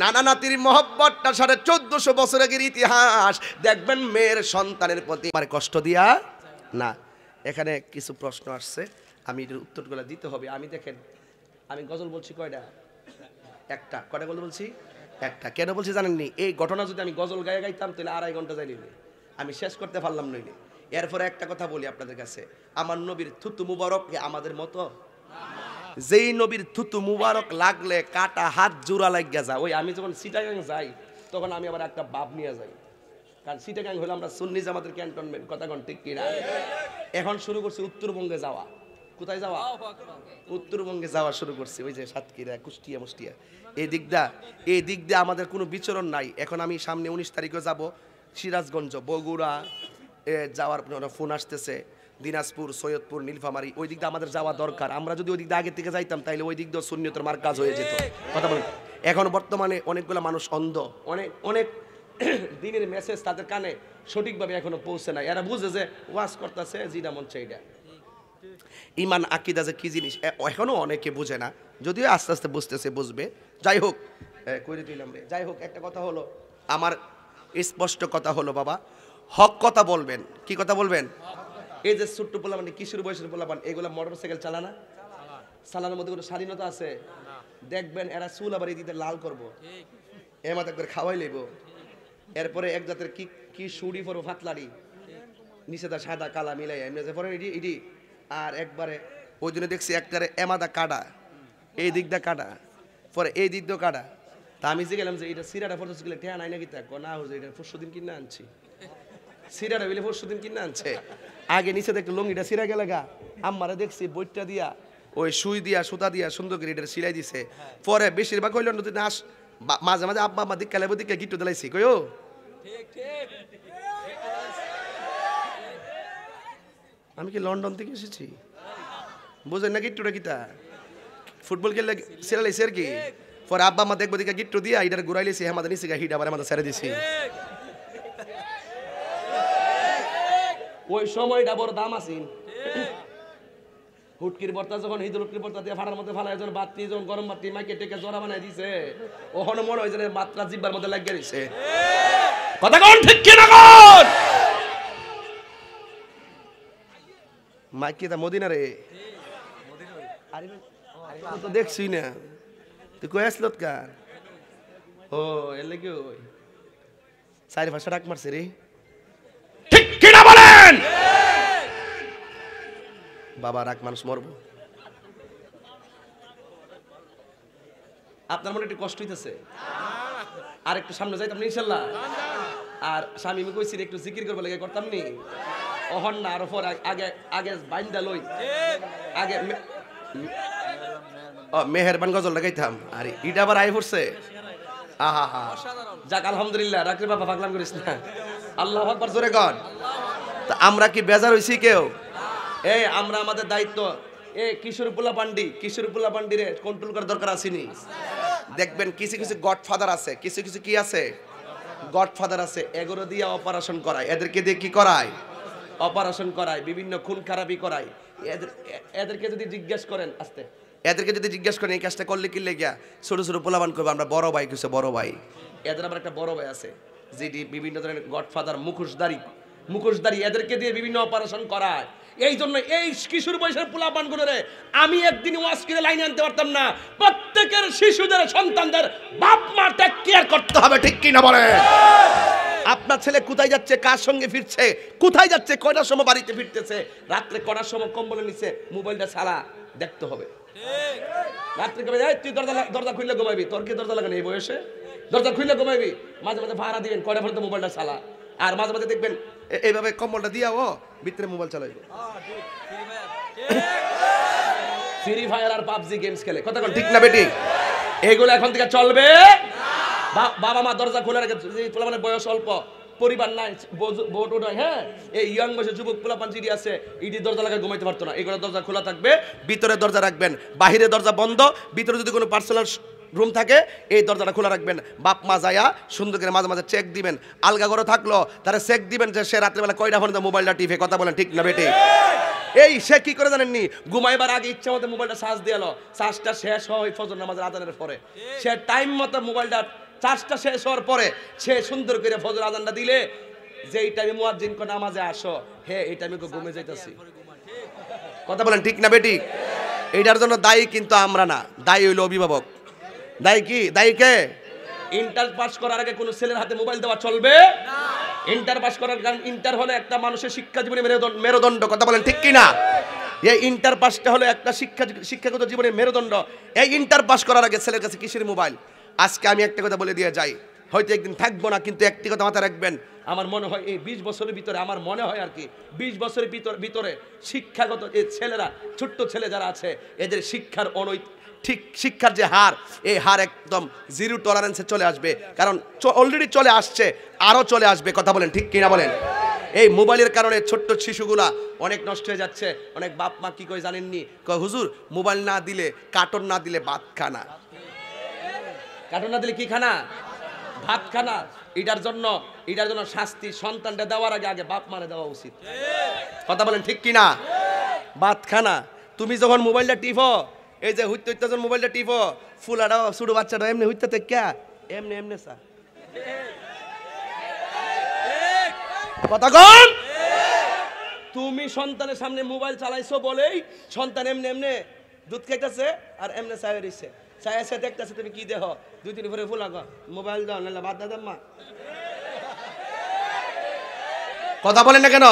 নানা নাতির মহব্বতটা 1450 বছর আগের ইতিহাস। দেখবেন মেয়ের সন্তানের প্রতি আমার কষ্ট দিয়া না। এখানে কিছু প্রশ্ন আসছে, আমি এর উত্তরগুলো দিতে হবে। আমি দেখেন আমি গজল বলছি কয়টা? একটা। কয়টা গজল বলছি? একটা। কেন বলছি জানেননি? এই ঘটনা যদি আমি গজল গায়ে গাইতাম তাহলে 2.5 ঘন্টা যাইনি, আমি শেষ করতে পারলাম নইলে। এরপরে একটা কথা বলি আপনাদের কাছে, আমার নবীর থুতু মুবারক আমাদের মতো? যেই নবীর থুতু মুবারক লাগলে কাটা হাত জোড়া লাগিয়া যায়। ওই আমি যখন চিটাগাং যাই তখন আমি আবার একটা বাপ নিয়ে যাই, কারণ চিটাগাং হলো আমরা সুন্নি জামাতের ক্যান্টনমেন্ট। কথা কোন ঠিক কিনা? এখন শুরু করছি উত্তরবঙ্গে যাওয়া। কোথায় যাওয়া? উত্তরবঙ্গে যাওয়া শুরু করছি, ওই যে সাতক্ষীরা, কুষ্টিয়া, মুষ্টিয়া, এই দিক দিয়ে আমাদের কোনো বিচরণ নাই। এখন আমি সামনে 19 তারিখে যাব সিরাজগঞ্জ, বগুড়া যাওয়ার ফোন আসতেছে, দিনাজপুর, সৈয়দপুর, নীলফামারী, ওই দিক দিয়ে আমাদের যাওয়া দরকার। আমরা যদি ওই দিক দিয়ে আগে থেকে যাইতাম তাহলে ওই দিক দিয়ে সুন্নিয়তের মার কাজ হয়ে যেত। কথা বলেন। এখন বর্তমানে অনেকগুলো মানুষ অন্ধ, অনেক দিনের মেসেজ তাদের কানে সঠিকভাবে এখনো পৌঁছে নাই। এরা বুঝে যে ওয়াজ করতেছে যেটা মন সেইটা। ইমান আকিদা যে কি জিনিস এখনো অনেকে বুঝে না, যদিও আস্তে আস্তে বুঝতেছে, বুঝবে। যাই হোক, কইরে দিলাম রে। যাই হোক, একটা কথা হলো, আমার স্পষ্ট কথা হলো বাবা, হক কথা বলবেন। কি কথা বলবেন? এই যে ছোট্ট পোলাপান, কিশোর বয়সের পোলাপান, এগুলা মোটরসাইকেল চালানা, চালানোর মধ্যে কোনো স্বাধীনতা আছে? দেখবেন এরা চুল আবার এই দিতে লাল করবো, এমাত একবার খাওয়াই লইব, এরপরে এক জাতের কি সুড়ি পরবো, ফাতলারি, নিচে তার সাদা কালা মিলাই এমনি পরে ইডি। আর একবারে ওই দিনে দেখছি একটারে এমাদা কাটা, এই দিকটা কাটা, পরে এই দিক দিয়েও কাটা। তা আমি যে গেলাম যে এটা সিরাটা ফটো গেলে ঠেয়া নাই নাকি? তা না হচ্ছে এটা 400 দিন কিনে আনছি, সিরাটা বলে 400 দিন কিনে আনছে। আগে নিচে দেখতে লঙ্গিটা সিরা গেলে গা, আম্মারা দেখছি বইটা দিয়া ওই সুই দিয়া সুতা দিয়া সুন্দর করে এটা সিলাই দিছে। পরে বেশিরভাগ হইল নাস, মাঝে মাঝে আব্বা আম্মা দিকে লেবো দিকে গিট্টু দিলাইছি, কইও আমি কি লন্ডন থেকে এসেছি বুঝেন না? গিট্টুটা কিতা ফুটবল খেললে সেরা লাইছে আর কি। পরে আব্বা আম্মা দেখবো দিকে গিট্টু দিয়া এটার ঘুরাই লাইছি, আমাদের নিচে হিট আবার আমাদের ছেড়ে দিছি। ওই সময়টা বড় দাম আছে। হুটকির বর্তা যখন ঈদুল হুটকির বর্তা দিয়ে ফাড়ার মধ্যে ফালাই, যখন বাতি যখন গরম বাতি মাইকে টেকে জোড়া বানাই দিছে, ওখানে মনে হয় যে মাত্রা জিব্বার মধ্যে লাগিয়ে দিছে। কথা কোন ঠিক কিনা কোন? মাইকে তা মদিনা রে, তো দেখছি না তুই কই আসল কার? ও এর লাগে ওই 4-5 টাক মারছে রে, ঠিক কিনা বলেন? বাবা রাগ মানুষ মরবো। আপনার মনে একটু কষ্ট হইতেছে? আর একটু সামনে যাইতাম না ইনশাল্লাহ। আর স্বামী আমি কইছি একটু জিকির করবো লাগে, করতাম নি? অহন না, আর পর আগে বাইন্দা লই, আগে মেহেরবান গজল লাগাইতাম। আর ইটা আবার আই পড়ছে। আহা হা, যাক আলহামদুলিল্লাহ। রাখলে বাবা পাগলাম করিস না। আল্লাহ আকবার জোরে কর। তা আমরা কি বেজার হইছি কেউ? এই আমরা আমাদের দায়িত্ব, কিশোর পোলা পান্ডি রে কন্ট্রোল করার দরকার আসেনি। দেখবেন কিছু কিছু গডফাদার আছে, কিছু কি আছে? গডফাদার আছে, এগুলো দিয়ে অপারেশন করায়। এদেরকে দিয়ে কি করায়? অপারেশন করায়, বিভিন্ন খুন খারাপি করায়। এদেরকে যদি জিজ্ঞেস করেন এই কাজটা করলে কি লেগিয়া, ছোট ছোট পোলাপান করবো আমরা বড় ভাই কিছু, বড় ভাই। এদের আবার একটা বড় ভাই আছে যেটি বিভিন্ন ধরনের গডফাদার, মুখোশধারী, এদেরকে দিয়ে বিভিন্ন অপারেশন করায়। এই জন্য এই কিশোর বয়সের পোলাপান গুলোরে আমি একদিন ওয়াজ করে লাইনে আনতে পারতাম না। প্রত্যেকের শিশুদের, সন্তানদের বাপ মা টেক কেয়ার করতে হবে, ঠিক কিনা বলে? আপনার ছেলে কোথায় যাচ্ছে, কার সঙ্গে ফিরছে, কোথায় যাচ্ছে, কয়টার সময় বাড়িতে ফিরতেছে, রাত্রে কটার সময় কম্বলের নিচে মোবাইলটা ছাড়া দেখতে হবে। রাত্রে কবে তুই দরজা খুললে ঘুমাবি, তোর কি দরজা লাগানো এই বয়সে? দরজা খুললে ঘুমাবি, মাঝে মাঝে ভাড়া দিবেন, কয়টা পর্যন্ত মোবাইলটা চালা। আর মাঝে মাঝে দেখবেন এইভাবে কম্বলটা দিয়া ও ভিতরে মোবাইল চালাইবে, ফ্রি ফায়ার আর পাবজি গেমস খেলে। কথা কোন ঠিক না বেটি? এইগুলো এখন থেকে চলবে। বাবা মা দরজা খোলা রেখে, মানে বয়স অল্প পরিবার নাই, ভোট ওঠায়, হ্যাঁ, এই ইয়াং বয়সে যুবক পোলাপান জিডি আছে, ইডি দরজা লাগায় ঘুমাইতে পারতো না, এগুলো দরজা খোলা থাকবে, ভিতরে দরজা রাখবেন, বাহিরে দরজা বন্ধ, ভিতরে যদি কোনো পার্সোনাল রুম থাকে এই দরজাটা খোলা রাখবেন। বাপ মা যায়া সুন্দর করে মাঝে মাঝে চেক দিবেন, আলগা করে থাকলো তারা চেক দিবেন যে সে রাত্রেবেলা কয়টা ফোন মোবাইলটা টিপে, কথা বলেন ঠিক না বেটে? এই সে কি করে জানেননি, ঘুমাইবার আগে ইচ্ছা মতো মোবাইলটা চার্জ দিয়ে এলো, চার্জটা শেষ হয় ফজর নামাজের আজানের পরে, সে টাইম মতো মোবাইলটা চার্জটা শেষ হওয়ার পরে সে সুন্দর করে ফজর আজানটা দিলে যে এই টাইমে মুয়াজ্জিন কো নামাজে আসো, হে এই টাইমে ঘুমে যাইতাছি, কথা বলেন ঠিক না বেটি? এইটার জন্য দায়ী কিন্তু আমরা না, দায়ী হইল অভিভাবক। দায়ী কি? দায়ী কে? ইন্টার পাস করার আগে কোনো ছেলের হাতে মোবাইল দেওয়া চলবে না। ইন্টার পাস করার, কারণ ইন্টার হলো একটা মানুষের শিক্ষা জীবনে মেরুদণ্ড, কথা বলেন ঠিক কি না? এই ইন্টার পাসটা হলো একটা শিক্ষাগত জীবনের মেরুদণ্ড। এই ইন্টার পাস করার আগে ছেলের কাছে কিসের মোবাইল? আজকে আমি একটা কথা বলে দিয়ে যাই, হয়তো একদিন থাকবো না, কিন্তু একটি কথা মাথায় রাখবেন, আমার মনে হয় এই 20 বছরের ভিতরে, আমার মনে হয় আর কি 20 বছরের ভিতরে শিক্ষাগত এই ছেলেরা, ছোট্ট ছেলে যারা আছে, এদের শিক্ষার ঠিক শিক্ষার যে হার, এই হার একদম জিরো টলারেন্সে চলে আসবে, কারণ অলরেডি চলে আসছে, আরও চলে আসবে, কথা বলেন ঠিক কিনা বলেন? এই মোবাইলের কারণে ছোট্ট শিশুগুলা অনেক নষ্ট হয়ে যাচ্ছে। অনেক বাপ মা কি কয় জানেননি, কয় হুজুর মোবাইল না দিলে, কার্টুন না দিলে ভাত খানা, কার্টুন না দিলে কি খানা? ভাত খানা। এটার জন্য শাস্তি সন্তানটা দেওয়ার আগে আগে বাপ মারে দেওয়া উচিত, কথা বলেন ঠিক কিনা? ভাত খানা। তুমি যখন মোবাইলটা টিপো, এই যে হুইতে যখন মোবাইলটা টিপো, ফুলাটাও ছোট বাচ্চাটা এমনি হুইতে কে এমনি এমনি সা, কথা কন। তুমি সন্তানের সামনে মোবাইল চালাইছো বলেই সন্তান এমনি এমনি দুধ খাইতেছে আর এমনি চায় রইছে, চায় দেখতেছে, তুমি কি দেখো? 2-3 পরে ফুলা মোবাইল দাও, নাহলে বাদ দাও মা, কথা বলেন না কেন?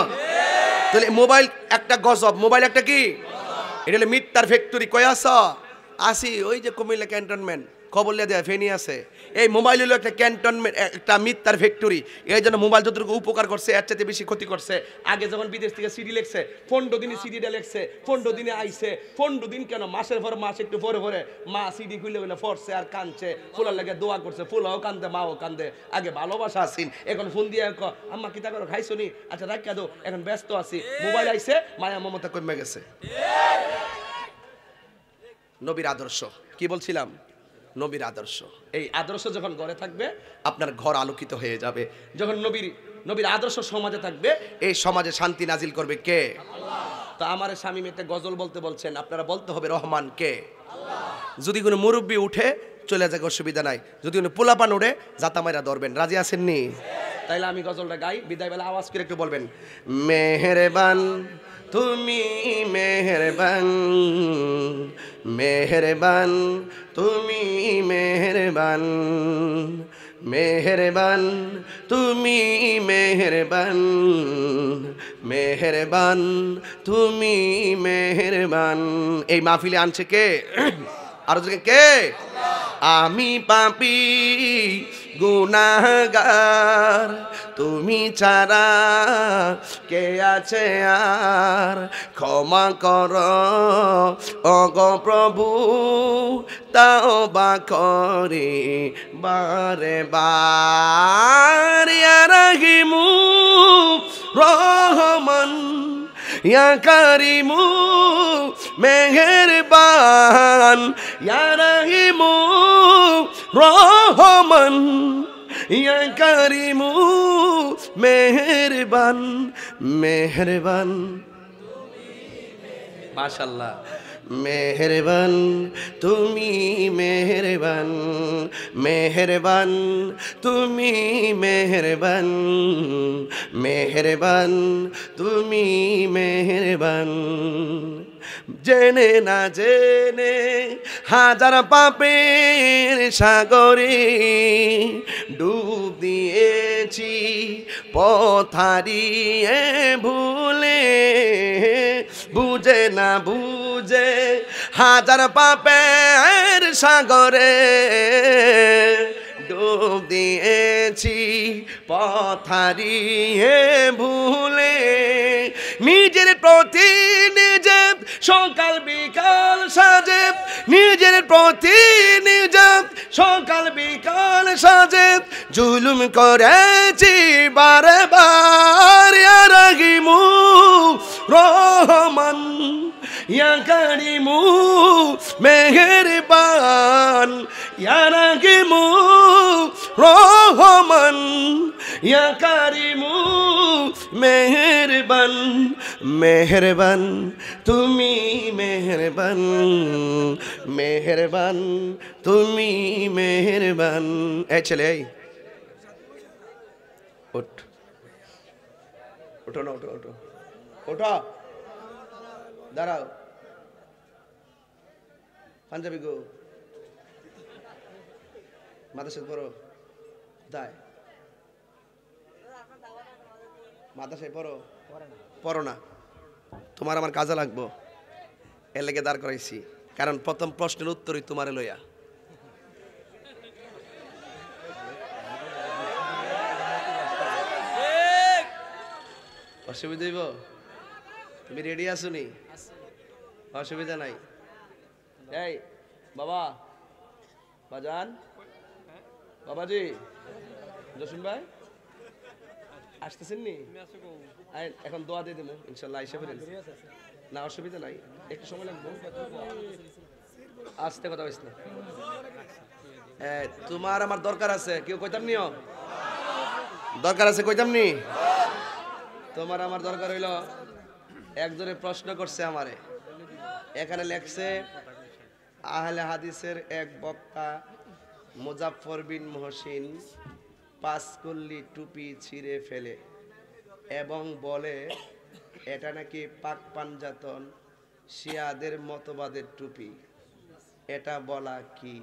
তাহলে মোবাইল একটা গজব, মোবাইল একটা কি? এটা হলো মিথ্যার ফ্যাক্টরি। কই আছো? আসি ওই যে কুমিল্লা ক্যান্টনমেন্ট, খবর লিয়ে দেয় ফেনি আছে। এই মোবাইল হলো একটা ক্যান্টনমেন্ট, একটা মিথ্যার ফ্যাক্টরি। এই জন্য মোবাইল যতটুকু উপকার করছে এর চাইতে বেশি ক্ষতি করছে। আগে যখন বিদেশ থেকে সিডি লেখছে, 15 দিনে সিডিটা লেখছে, 15 দিনে আইছে, 15 দিন কেন, মাসের পর মাস একটু পরে পরে মা সিডি খুলে খুলে পড়ছে আর কাঁদছে, ফুলার লাগে দোয়া করছে, ফুলাও কান্দে মাও কান্দে। আগে ভালোবাসা আসিন, এখন ফোন দিয়ে আম্মা কিতা করো, খাইছো নি, আচ্ছা রাখা দো, এখন ব্যস্ত আছি। মোবাইল আইছে, মায়া মমতা কমে গেছে। নবীর আদর্শ কি বলছিলাম? নবীর আদর্শ, এই আদর্শ যখন ঘরে থাকবে আপনার ঘর আলোকিত হয়ে যাবে। যখন নবীর আদর্শ সমাজে থাকবে, এই সমাজে শান্তি নাজিল করবে কে? আল্লাহ। তো আমার স্বামী একটা গজল বলতে বলছেন, আপনারা বলতে হবে রহমান কে? আল্লাহ। যদি কোনো মুরব্বী উঠে চলে যাক অসুবিধা নাই, যদি কোনো পোলাপান উঠে জাতা মাইরা ধরবেন। রাজি আছেননি? তাইলে আমি গজলটা গাই, বিদায় বেলা আওয়াজ করে একটু বলবেন, মেহেরবান তুমি মেহেরবান, মেহেরবান তুমি মেহেরবান, মেহেরবান তুমি মেহেরবান, মেহেরবান তুমি মেহেরবান। এই মাহফিলে আনছে কে? আর কে? আমি পাপী গুনাহগার, তুমি ছাড়া কে আছে আর, ক্ষমা কর ওগো প্রভু, তাওবা করি বারে বার। ইয়া রাহিমু রহমান, ইয়া কারিমু মেহেরবান, ইয়া রাহিমু রহমান, ইয়া কারিমু মেহেরবান, মেহেরবান। মাশাআল্লাহ। মেহেরবান তুমি মেহেরবান, মেহেরবান তুমি মেহেরবান, মেহেরবান তুমি মেহেরবান। জেনে না জেনে হাজার পাপের সাগরে ডুব দিয়েছি, পথ হারিয়ে ভুলে, বুঝে না বুঝে হাজার পাপের সাগরে ডুব দিয়েছি, পথ হারিয়ে ভুলে। নিজের প্রতি নিজে সকাল বিকাল সাজে, নিজের প্রতি নিজে সকাল বিকাল সাজে জুলুম করেছি বারে বার ইয়া রাহিমু রহমান ইয়া কারিমু মেহেরবান ইয়া রাহিমু রহমান ইয়া কারিমু মেহেরবান মেহেরবান তুমি মেহেরবান মেহেরবান তুমি মেহেরবান। এই ছেলে এই ওঠ ওঠো না ওঠো ওঠো ওঠো দাঁড়াও পাঞ্জাবি গো মাদ্রাসায় পড়ো দায় মাদ্রাসায় পড়ো পড়ো না তোমার আমার কাজে লাগবো এর লেগে দাঁড় করাইছি কারণ প্রথম প্রশ্নের উত্তরই তোমারে লইয়া অসুবিধা হইব তুমি রেডি আছো নি অসুবিধা নাই এই বাবা বাজান বাবাজি জসিম ভাই আসতেছেন নি এখন দোয়া দিয়ে দেবো ইনশাল্লাহ আইসা ফিরেন না অসুবিধা নাই একটু সময় লাগবে আসতে কথা হইস না তোমার আমার দরকার আছে কেউ কইতাম নিও দরকার আছে কইতাম নি তোমার আমার দরকার হইল একজনে প্রশ্ন করছে আমারে এখানে লেখছে আহলে হাদিসের এক বক্তা মুজাফফর বিন মুহসিন পাঁচকল্লি টুপি ছিঁড়ে ফেলে এবং বলে এটা নাকি পাক পাঞ্জাতন শিয়াদের মতবাদের টুপি এটা বলা কি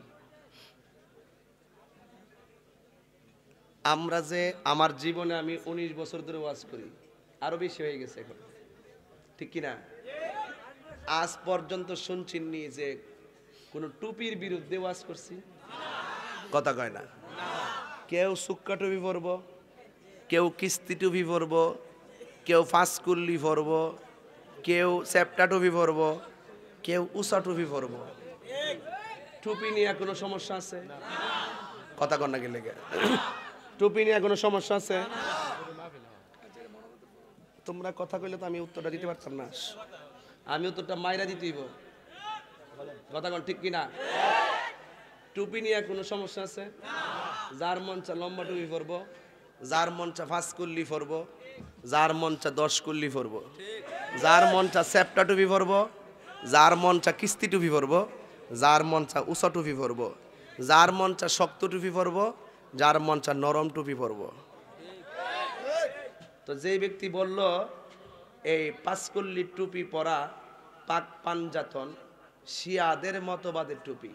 আমরা যে আমার জীবনে আমি 19 বছর ধরে ওয়াজ করি আরো বেশি হয়ে গেছে এখন ঠিক কিনা আজ পর্যন্ত শুনছিনি যে কোন টুপির বিরুদ্ধে ওয়াজ করছি কথা কয় না কেউ সুক্কা টুপি পরব কেউ কিস্তি টুপি পরব কেউ ফাঁসকুল্লি পরব কেউ চ্যাপটা টুপি পরব কেউ উষা টুপি পরব টুপি নিয়ে কোনো সমস্যা আছে কথা কন না গেলে টুপি নিয়ে কোনো সমস্যা আছে তোমরা কথা কইলে তো আমি উত্তরটা দিতে পারতাম না আমি উত্তরটা মাইরা দিতেইব কথা কন ঠিক কিনা টুপি নিয়ে কোনো সমস্যা আছে যার মন চা লম্বা টুপি পরব যার মন চা ফাঁসকুল্লি পরব যার মন চা 10 কুল্লি পরব যার মন চা চ্যাপটা টুপি পরব যার মন চা কিস্তি টুপি পরব যার মন চা উষা টুপি পরব যার মন চা শক্ত টুপি পরব যার মন চা নরম টুপি পরব তো যেই ব্যক্তি বলল এই পাঁচকল্লি টুপি পরা পাক পাঞ্জাতন শিয়াদের মতবাদের টুপি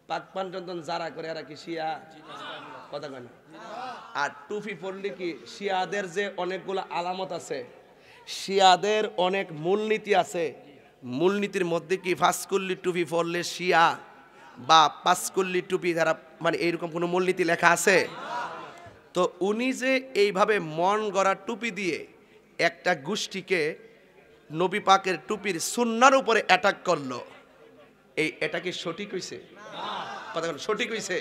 পাক পাঞ্জাতন যারা করে এরা কি শিয়া কথা কয় না আর টুপি পরলে কি শিয়াদের যে অনেকগুলো আলামত আছে শিয়াদের অনেক মূলনীতি আছে মূলনীতির মধ্যে কি পাঁচকল্লি টুপি পরলে শিয়া বা পাঁচকল্লি টুপি যারা মানে এইরকম কোনো মূলনীতি লেখা আছে তো উনি যে এইভাবে মন গড়া টুপি দিয়ে একটা গোষ্ঠীকে নবী পাকের টুপির সুন্নার উপরে অ্যাটাক করলো এটা কি সঠিক হইছে কথা বল সঠিক হইছে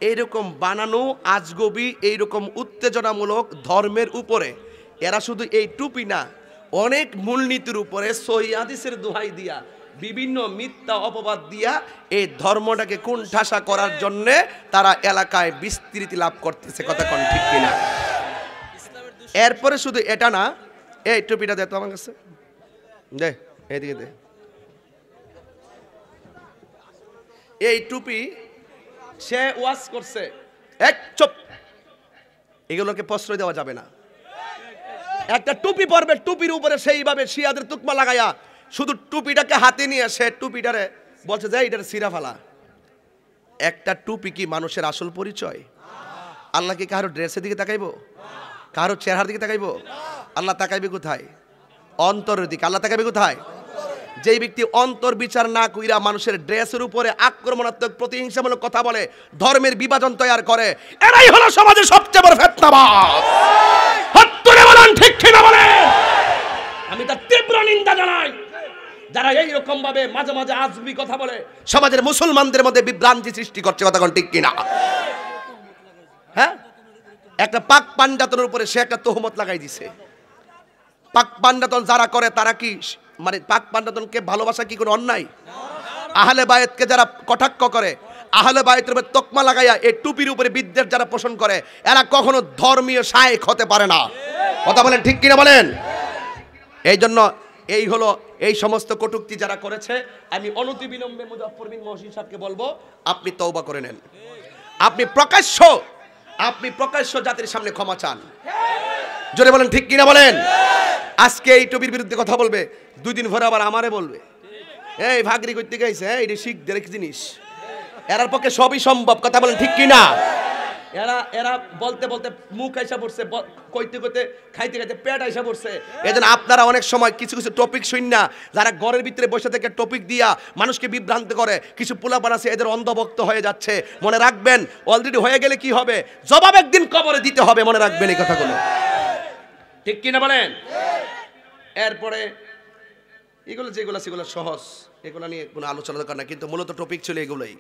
এইরকম বানানো আজগবি এইরকম উত্তেজনামূলক ধর্মের উপরে এরা শুধু এই টুপি না অনেক মূলনীতির উপরে সহিহ হাদিসের দোহাই দিয়া বিভিন্ন মিথ্যা অপবাদ দিয়া এই ধর্মটাকে কুণ্ঠাসা করার জন্য তারা এলাকায় বিস্তৃতি লাভ করতেছে কথা কোন ঠিক কিনা এরপরে শুধু এটা না এই টুপিটা দে তো আমার কাছে দে এইদিকে দে এই টুপি সে ওয়াজ করছে এক চুপ এগুলোকে প্রশ্রয় দেওয়া যাবে না একটা টুপি পরবে টুপির উপরে সেইভাবে শিয়াদের তুকমা লাগায়া শুধু টুপিটাকে হাতে নিয়ে সে টুপিটারে বলছে যে এটার সিরা ফালা একটা টুপি কি মানুষের আসল পরিচয় আল্লাহ কি কারো ড্রেসের দিকে তাকাইবো কারো চেহারার দিকে তাকাইবো আল্লাহ তাকাইবে কোথায় অন্তরের দিকে আল্লাহ তাকাইবে কোথায় যেই ব্যক্তি অন্তর বিচার না কইরা মানুষের ড্রেসের উপরে আক্রমণাত্মক প্রতিহিংসামূলক কথা বলে ধর্মের বিভাজন তৈরি করে এরাই হলো সমাজের সবচেয়ে বড় ফিতনাবাজ হত্তরে বলেন ঠিক কিনা বলে আমি তার তীব্র নিন্দা জানাই যারা এই রকম ভাবে মাঝে মাঝে আজবি কথা বলে সমাজের মুসলমানদের মধ্যে বিভ্রান্তি সৃষ্টি করছে কথা কোন ঠিক কিনা হ্যাঁ একটা পাক পাঞ্জাতনের উপরে সে একটা তহমত লাগাই দিছে। পাক পাঞ্জাতন যারা করে তারা কি মানে পাক পাঞ্জাতনকে ভালোবাসা কি কোনো অন্যায়? আহলে বায়েতকে যারা কটাক্ষ করে, আহলে বায়েতের উপরে তকমা লাগাইয়া এই টুপির উপরে বিদ্বেষ যারা পোষণ করে, এরা কখনো ধর্মীয় শায়েখ হতে পারে না। কথা বলেন ঠিক কিনা বলেন? এই জন্য এই হলো এই সমস্ত কটূক্তি যারা করেছে, আমি অনতিবিলম্বে মুজাফফর বিন মহসিন সাহেবকে বলবো আপনি তওবা করে নেন। আপনি প্রকাশ্য জাতির সামনে ক্ষমা চান। জোরে বলেন ঠিক কিনা বলেন? আজকে এই টুপির বিরুদ্ধে কথা বলবে, 2 দিন পরে আবার আমারে বলবে এই ভাগরি করতে গেছে, এটা শিখদের এক জিনিস। এরার পক্ষে সবই সম্ভব। কথা বলেন ঠিক কিনা? এরা বলতে বলতে মুখ আইসা পড়ছে, কইতে কইতে খাইতে খাইতে পেট আইসা পড়ছে। এজন্য আপনারা অনেক সময় কিছু কিছু টপিক শুন না, যারা ঘরের ভিতরে বসে থেকে টপিক দিয়া মানুষকে বিভ্রান্ত করে, কিছু পোলাপান আছে এদের অন্ধভক্ত হয়ে যাচ্ছে। মনে রাখবেন, অলরেডি হয়ে গেলে কি হবে, জবাব একদিন কবরে দিতে হবে। মনে রাখবেন এই কথাগুলো, ঠিক কিনা বলেন? এরপরে এগুলো যেগুলো সেগুলো সহজ, এগুলো নিয়ে কোনো আলোচনা দরকার না, কিন্তু মূলত টপিক ছিল এগুলোই।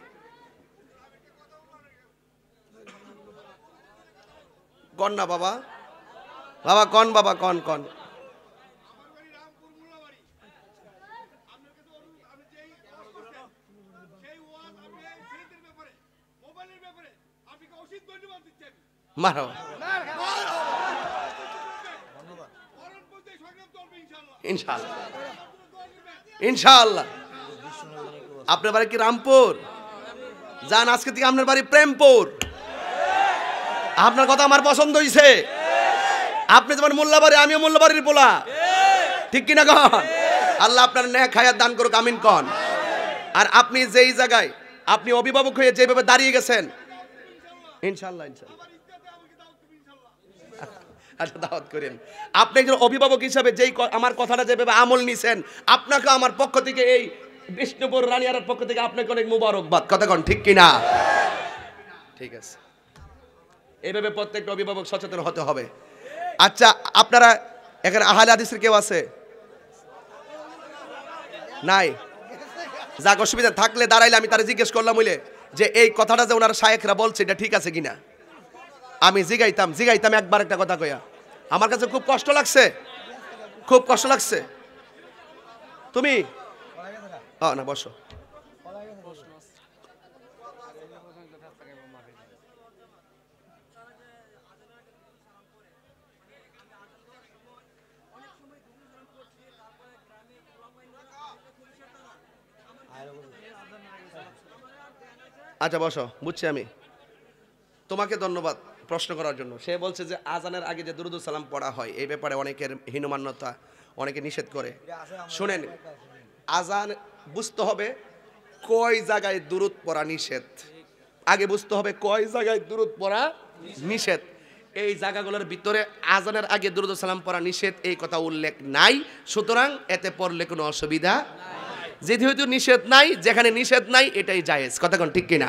কন না বাবা, বাবা কন, বাবা কন কন। মারো ইনশাআল্লাহ, ইনশাআল্লাহ। আপনার বাড়ি কি রামপুর? যান, আজকে থেকে আপনার বাড়ি প্রেমপুর। আপনার কথা আমার পছন্দ হয়েছে। আপনি যেমন মোল্লাবাড়ি, আমিও মোল্লাবাড়ির পোলা, ঠিক কিনা কন? আল্লাহ আপনার নেক হায়াত দান করুক, আমিন কন। আর আপনি যেই জায়গায় আপনি অভিভাবক হয়ে যেভাবে দাঁড়িয়ে গেছেন, ইনশাআল্লাহ ইনশাআল্লাহ, আচ্ছা দাওয়াত করেন। আপনি একজন অভিভাবক হিসাবে যেই আমার কথাটা যেভাবে আমল নিছেন, আপনাকে আমার পক্ষ থেকে, এই বিষ্ণুপুর রানিয়ার পক্ষ থেকে আপনাকে অনেক মুবারকবাদ। কথা কন ঠিক কিনা? ঠিক আছে, এইভাবে প্রত্যেকটা অভিভাবক সচেতন হতে হবে। আচ্ছা, আপনারা এখানে আহলে হাদিসের কেউ আছে? নাই? যাক, অসুবিধা থাকলে দাঁড়াইলে আমি তারা জিজ্ঞেস করলাম বলে যে এই কথাটা যে ওনার শায়েখরা বলছে এটা ঠিক আছে কিনা। আমি জিগাইতাম একবার একটা কথা কইয়া। আমার কাছে খুব কষ্ট লাগছে, খুব কষ্ট লাগছে। তুমি না বসো। আচ্ছা বসো, বুঝছি আমি। তোমাকে ধন্যবাদ প্রশ্ন করার জন্য। সে বলছে যে আজানের আগে যে দুরুদ সালাম পড়া হয়, এই ব্যাপারে অনেকের হীনমান্যতা, অনেকে নিষেধ করে। শুনেন, আজান বুঝতে হবে কয় জায়গায় দুরুদ পড়া নিষেধ। আগে বুঝতে হবে কয় জায়গায় দুরুদ পড়া নিষেধ। এই জায়গাগুলোর ভিতরে আজানের আগে দুরুদ সালাম পড়া নিষেধ এই কথা উল্লেখ নাই, সুতরাং এতে পড়লে কোনো অসুবিধা যেহেতু নিষেধ নাই, যেখানে নিষেধ নাই এটাই জায়েজ। কথা কোন ঠিক কিনা?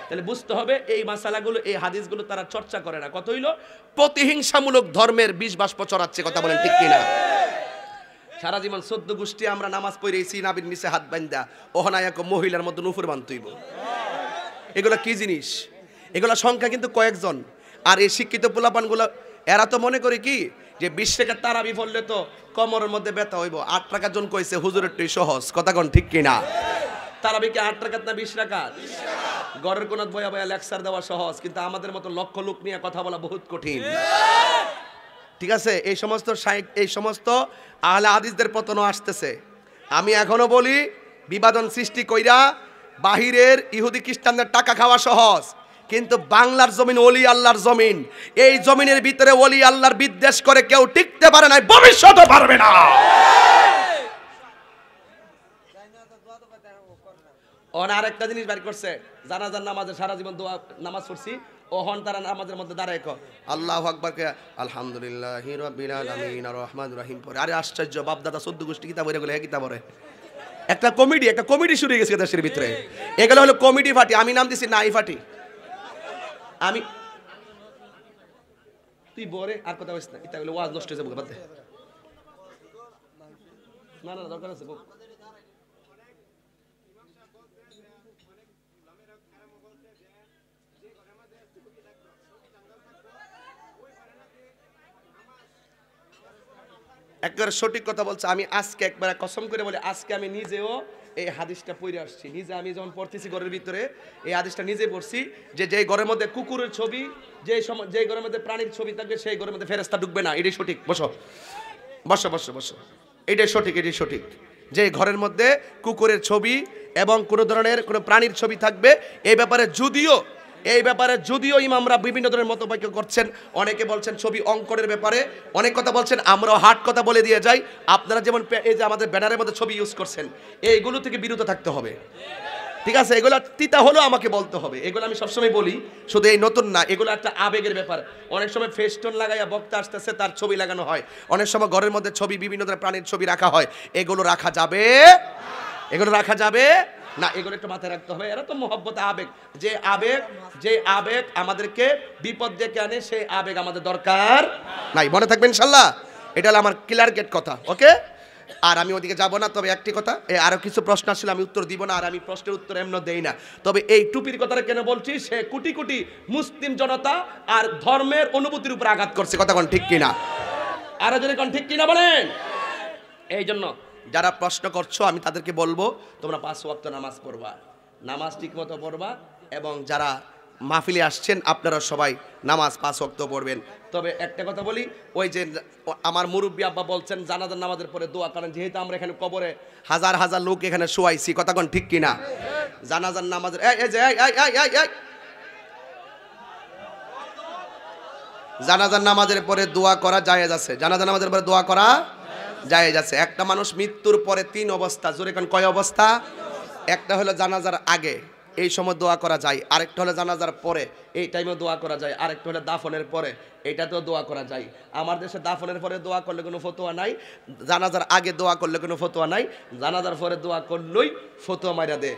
তাহলে বুঝতে হবে এই মাসালাগুলো, এই হাদিসগুলো তারা চর্চা করে না। কত হইল, প্রতিহিংসামূলক ধর্মের বিষ বাষ্প চড়াচ্ছে। কথা বলেন ঠিক কিনা? সারা জীবন 14 গোষ্ঠী আমরা নামাজ পড়েছি, নাবির নিচে হাত বান্ধা, ওহনায়ক মহিলার মধ্যে নুপুর বানতইব। এগুলো কি জিনিস? এগুলো সংখ্যা কিন্তু কয়েকজন। আর এই শিক্ষিত পোলাপানগুলো এরা তো মনে করে কি যে 20 টাকা তারাবি পড়লে তো কোমরের মধ্যে ব্যথা হইব। 8 টাকা জন কইছে হুজুরের টুই সহজ। কথা কোন ঠিক কিনা? তারাবি কি 8 টাকা না 20 টাকা? ঘরের কোন বয়া বয়া লেকচার দেওয়া সহজ, কিন্তু আমাদের মতো লক্ষ লোক নিয়ে কথা বলা বহুত কঠিন। ঠিক আছে, এই সমস্ত আহলে হাদিসদের পতনও আসতেছে। আমি এখনো বলি, বিবাদন সৃষ্টি কইরা বাহিরের ইহুদি খ্রিস্টানদের টাকা খাওয়া সহজ, কিন্তু বাংলার জমিন ওলি আল্লাহর জমিন। এই জমিনের ভিতরে ওলি আল্লাহর বিদ্বেষ করে কেউ টিকতে পারে না, ভবিষ্যতে পারবে না। আর একটা জিনিস বের করছে, জানাজার নামাজে সারা জীবন দোয়া নামাজ পড়ছি, ওহন তারা নামাজের মধ্যে দাঁড়ায় কয় আল্লাহু আকবার, কে আলহামদুলিল্লাহি রাব্বিল আলামিন আর রহমানির রহিম পড়ে। আরে আশ্চর্য, বাপ দাদা 14 গোষ্ঠী কিতাব পড়ে গেলে কিতাব পড়ে। একটা কমেডি শুরু হয়ে গেছে দেশের ভিতরে। এগুলো হলো কমেডি পার্টি। আমি নাম দিছি নাই পার্টি। আমি তুই বরে আর কথা বলিস না, এটা হলো ওয়াজ নষ্ট হয়ে যাবে। বাদ দে, না না দরকার আছে। একেবারে সঠিক কথা বলছে। আমি আজকে একবার কসম করে বলি, আজকে আমি নিজেও এই হাদিসটা পড়ে আসছি। নিজে আমি যখন পড়তেছি ঘরের ভিতরে এই হাদিসটা নিজে পড়ছি, যে যেই ঘরের মধ্যে কুকুরের ছবি, যেই ঘরের মধ্যে প্রাণীর ছবি থাকবে সেই ঘরের মধ্যে ফেরেশতা ঢুকবে না। এটাই সঠিক। বসো বসো বসো বসো, এটাই সঠিক, এটাই সঠিক। যে ঘরের মধ্যে কুকুরের ছবি এবং কোনো ধরনের কোনো প্রাণীর ছবি থাকবে, এই ব্যাপারে যদিও ইমামরা বিভিন্ন ধরনের মতবাক্য করছেন। অনেকে বলছেন ছবি অঙ্কনের ব্যাপারে অনেক কথা বলছেন, আমরাও হাট কথা বলে দিয়ে যাই। আপনারা যেমন এই যে আমাদের ব্যানারের মধ্যে ছবি ইউজ করছেন, এইগুলো থেকে বিরত থাকতে হবে, ঠিক আছে? এগুলো তিতা হলেও আমাকে বলতে হবে। এগুলো আমি সবসময় বলি, শুধু এই নতুন না, এগুলো একটা আবেগের ব্যাপার। অনেক সময় ফেস্টন লাগাইয়া বক্তা আসতেছে তার ছবি লাগানো হয়, অনেক সময় ঘরের মধ্যে ছবি, বিভিন্ন ধরনের প্রাণীর ছবি রাখা হয়। এগুলো রাখা যাবে, এগুলো রাখা যাবে না, এগুলো একটু মাথায় রাখতে হবে। এরা তো মহব্বত, আবেগ, যে আবেগ আমাদেরকে বিপদ ডেকে আনে, সেই আবেগ আমাদের দরকার নাই। মনে থাকবে ইনশাল্লাহ। এটা হলো আমার ক্লিয়ার গেট কথা, ওকে? আর আমি ওদিকে যাব না। তবে একটি কথা, আরো কিছু প্রশ্ন আসলে আমি উত্তর দিব না, আর আমি প্রশ্নের উত্তর এমন দেই না। তবে এই টুপির কথাটা কেন বলছি, সে কোটি কোটি মুসলিম জনতা আর ধর্মের অনুভূতির উপর আঘাত করছে। কথা কোন ঠিক কিনা? আরো যদি কোন ঠিক কিনা বলেন। এই জন্য যারা প্রশ্ন করছো আমি তাদেরকে বলবো, তোমরা 5 ওয়াক্ত নামাজ পড়বা, নামাজ ঠিক মতো পড়বা, এবং যারা মাহফিলে আসছেন আপনারা সবাই নামাজ 5 ওয়াক্ত পড়বেন। তবে একটা কথা বলি, ওই যে আমার মুরব্বী আব্বা বলছেন জানাজার নামাজের পরে দোয়া করেন, যেহেতু আমরা এখানে কবরে হাজার হাজার লোক এখানে শোয়াইছি, কথা কোন ঠিক কিনা? জানাজার নামাজের জানাজার নামাজের পরে দোয়া করা জায়েজ আছে। জানাজার নামাজের পরে দোয়া করা জায়েজ আছে। একটা মানুষ মৃত্যুর পরে 3 অবস্থা, জোরে কোন কয় অবস্থা? একটা হলো জানাজার আগে, এই সময় দোয়া করা যায়। আরেকটা হলো জানাজার পরে, এই টাইমে দোয়া করা যায়। আরেকটা হলো দাফনের পরে, এইটাতেও দোয়া করা যায়। আমার দেশে দাফনের পরে দোয়া করলে কোনো ফতোয়া নাই, জানাজার আগে দোয়া করলে কোনো ফতোয়া নাই, জানাজার পরে দোয়া করলেই ফতোয়া মাইরা দে।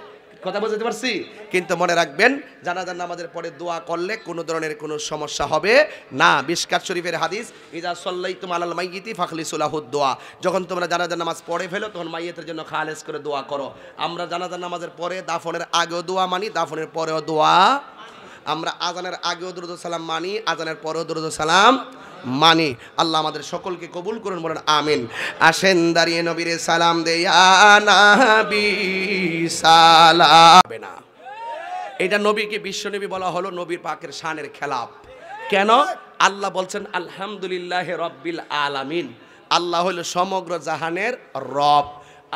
কথা বুঝতে পারছি? কিন্তু মনে রাখবেন, জানাজার নামাজের পরে দোয়া করলে কোনো ধরনের কোনো সমস্যা হবে না। মিশকাত শরীফের হাদিস, ইজা সাল্লাইতুম আলাল মাইয়িতি ফাখলিসু লাহুদ দোয়া, যখন তোমরা জানাজার নামাজ পড়ে ফেলো তখন মাইয়িতের জন্য খালেস করে দোয়া করো। আমরা জানাজার নামাজের পরে দাফনের আগেও দোয়া মানি, দাফনের পরেও দোয়া। আমরা আজানের আগেও দুরূদ সালাম মানি, আজানের পরেও দুরূদ সালাম মানি। আল্লাহ আমাদের সকলকে কবুল করুন, বলেন আমিন। আসেন দাঁড়িয়ে নবীরে সালাম দেয়া নবী সালাম না। এটা নবীকে বিশ্বনবী বলা হলো নবীর পাকের শানের খেলাপ। কেন? আল্লাহ বলছেন আলহামদুলিল্লাহি রাব্বিল আলামিন, আল্লাহ হলো সমগ্র জাহানের রব।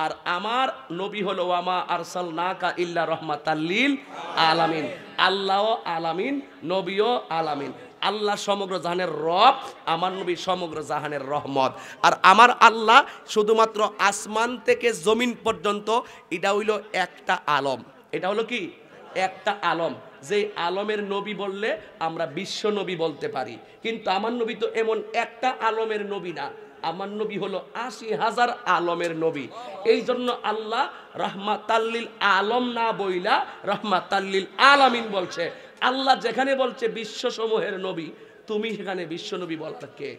আর আমার নবী হলো ওয়ামা আরসালনাকা ইল্লা রাহমাতাল লিল আলামিন। আল্লাহও আলামিন, নবীও আলামিন। আল্লাহ সমগ্র জাহানের রব, আমার নবী সমগ্র জাহানের রহমত। আর আমার আল্লাহ শুধুমাত্র আসমান থেকে জমিন পর্যন্ত, এটা হইল একটা আলম। এটা হলো কি? একটা আলম। যে আলমের নবী বললে আমরা বিশ্ব নবী বলতে পারি, কিন্তু আমার নবী তো এমন একটা আলমের নবী না, আমার নবী হলো 80,000 আলমের নবী। এই জন্য আল্লাহ রাহমাতাল্লিল আলম না বইলা রাহমাতাল্লিল আলামিন বলছে। আল্লাহ যেখানে বলছে বিশ্বসমূহের নবী, তুমি সেখানে বিশ্ব নবী বলতে কে?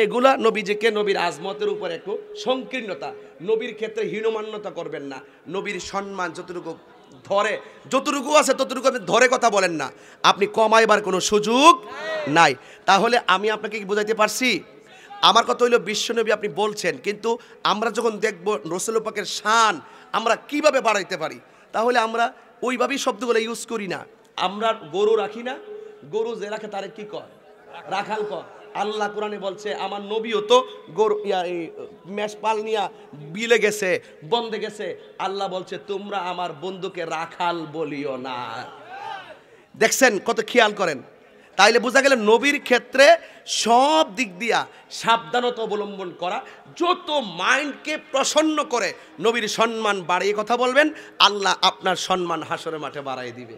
এগুলা নবীজিকে, নবীর আজমতের উপর একটু সংকীর্ণতা। নবীর ক্ষেত্রে হীনমান্যতা করবেন না। নবীর সম্মান যতটুকু ধরে, যতটুকু আছে ততটুকু আপনি ধরে কথা বলেন না, আপনি কমাইবার কোনো সুযোগ নাই। তাহলে আমি আপনাকে কি বুঝাইতে পারছি? আমার কথা হইলো বিশ্বনবী আপনি বলছেন, কিন্তু আমরা যখন দেখব রাসূল পাকের শান আমরা কিভাবে বাড়াইতে পারি, তাহলে আমরা ওইভাবেই শব্দগুলো ইউজ করি না। আমরা গরু রাখি না, গরু যে রাখে তারে কি কয়? রাখাল কয়। আল্লাহ কোরআনে বলছে আমার নবীও তো গরু মেষপাল নিয়া বিলে গেছে, বন্দে গেছে। আল্লাহ বলছে তোমরা আমার বন্ধুকে রাখাল বলিও না। দেখছেন কত খেয়াল করেন? তাইলে বোঝা গেল নবীর ক্ষেত্রে সব দিক দিয়া সাবধানতা অবলম্বন করা। যত মাইন্ডকে প্রসন্ন করে নবীর সম্মান বাড়িয়ে কথা বলবেন, আল্লাহ আপনার সম্মান হাসরের মাঠে বাড়াই দিবে।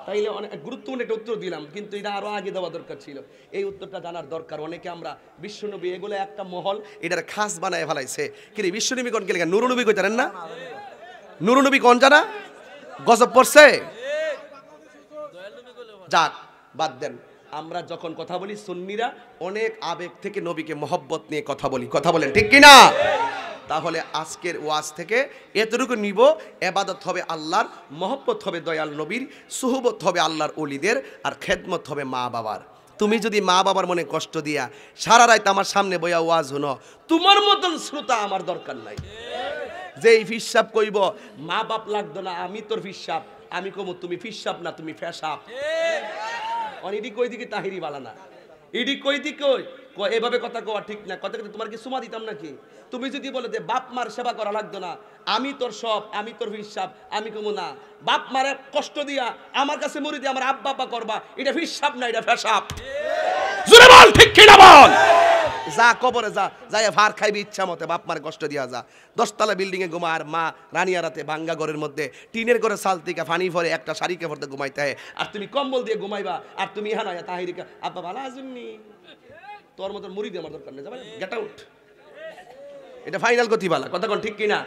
তাইলে অনেক গুরুত্বপূর্ণ একটা উত্তর দিলাম, কিন্তু এটা আরো আগে দেওয়া দরকার ছিল। এই উত্তরটা জানার দরকার। অনেকে আমরা বিশ্বনবী এগুলো একটা মহল, এটার খাস বানায় ফেলাইছে। কিন্তু বিশ্বনবী কোন কে লেখা? নুরনবী কই জানেন না? নুরনবী কোন জানা? গজব পড়ছে। যাক বাদ দেন। আমরা যখন কথা বলি সুন্নিরা অনেক আবেগ থেকে নবীকে মহব্বত নিয়ে কথা বলি, কথা বলেন ঠিক কিনা? তাহলে আজকের ওয়াজ থেকে এতটুকু নিব, ইবাদত হবে আল্লাহর, মহব্বত হবে দয়াল নবীর, সুহবত হবে আল্লাহর ওলিদের, আর খেদমত হবে মা বাবার। তুমি যদি মা বাবার মনে কষ্ট দিয়া সারা রাত আমার সামনে বইয়া ওয়াজ শুনো, তোমার মতন শ্রোতা আমার দরকার নাই। যেই ফিসাব কইব মা বাপ লাগতো না, আমি তোর ফিসাব, আমি কমু তুমি ফিসাব না, তুমি ফেসাব। ইডি কই দিকে তাহিরি বালা না, ইডি কই দিকে এভাবে কথা কওয়া ঠিক না। কথা কিন্তু তোমার কি সুমা দিতাম নাকি? তুমি যদি বলে যে বাপ মার সেবা করা লাগতো না, আমি তোর সব, আমি তোর হিসাব, আমি কমু না, বাপ মারে কষ্ট দিয়া আমার কাছে মুড়ি দিয়ে আমার আব্বা আব্বা করবা, এটা হিসাব না, এটা ফেসাব। জোরে বল ঠিক কি না বল। যা কবরে যা, যাই ভার খাইবি ইচ্ছা মতে, বাপ মারে কষ্ট দিয়া যা। 10 তলা বিল্ডিং এ ঘুমা, আর মা রানিয়ারাতে ভাঙ্গা ঘরের মধ্যে টিনের করে সাল থেকে ফানি ভরে একটা শাড়িকে ভরতে ঘুমাইতে হয়, আর তুমি কম্বল দিয়ে ঘুমাইবা, আর তুমি ইহা নয় তাহিরিকা আব্বা ভালো আছেননি, তোর মতন মুড়ি দিয়ে আমার দরকার নেই, যাবে গেট আউট। এটা ফাইনাল গতি বালা, কথা কোন ঠিক কিনা?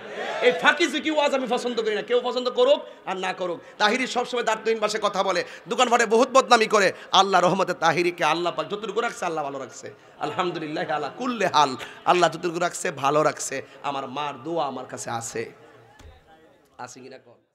এই ফাঁকি ঝুঁকি ওয়াজ আমি পছন্দ করি না, কেউ পছন্দ করুক আর না করুক। তাহিরি সবসময় দাঁড়িয়ে ভাষায় কথা বলে, দোকানপাটে বহুত বদনামি করে। আল্লাহ রহমতে তাহিরিকে আল্লাহ পাক যতটুকু রাখছে আল্লাহ ভালো রাখছে, আলহামদুলিল্লাহ আলা কুল্লে হাল। আল্লাহ যতটুকু রাখছে ভালো রাখছে। আমার মার দোয়া আমার কাছে আছে কিনা কর।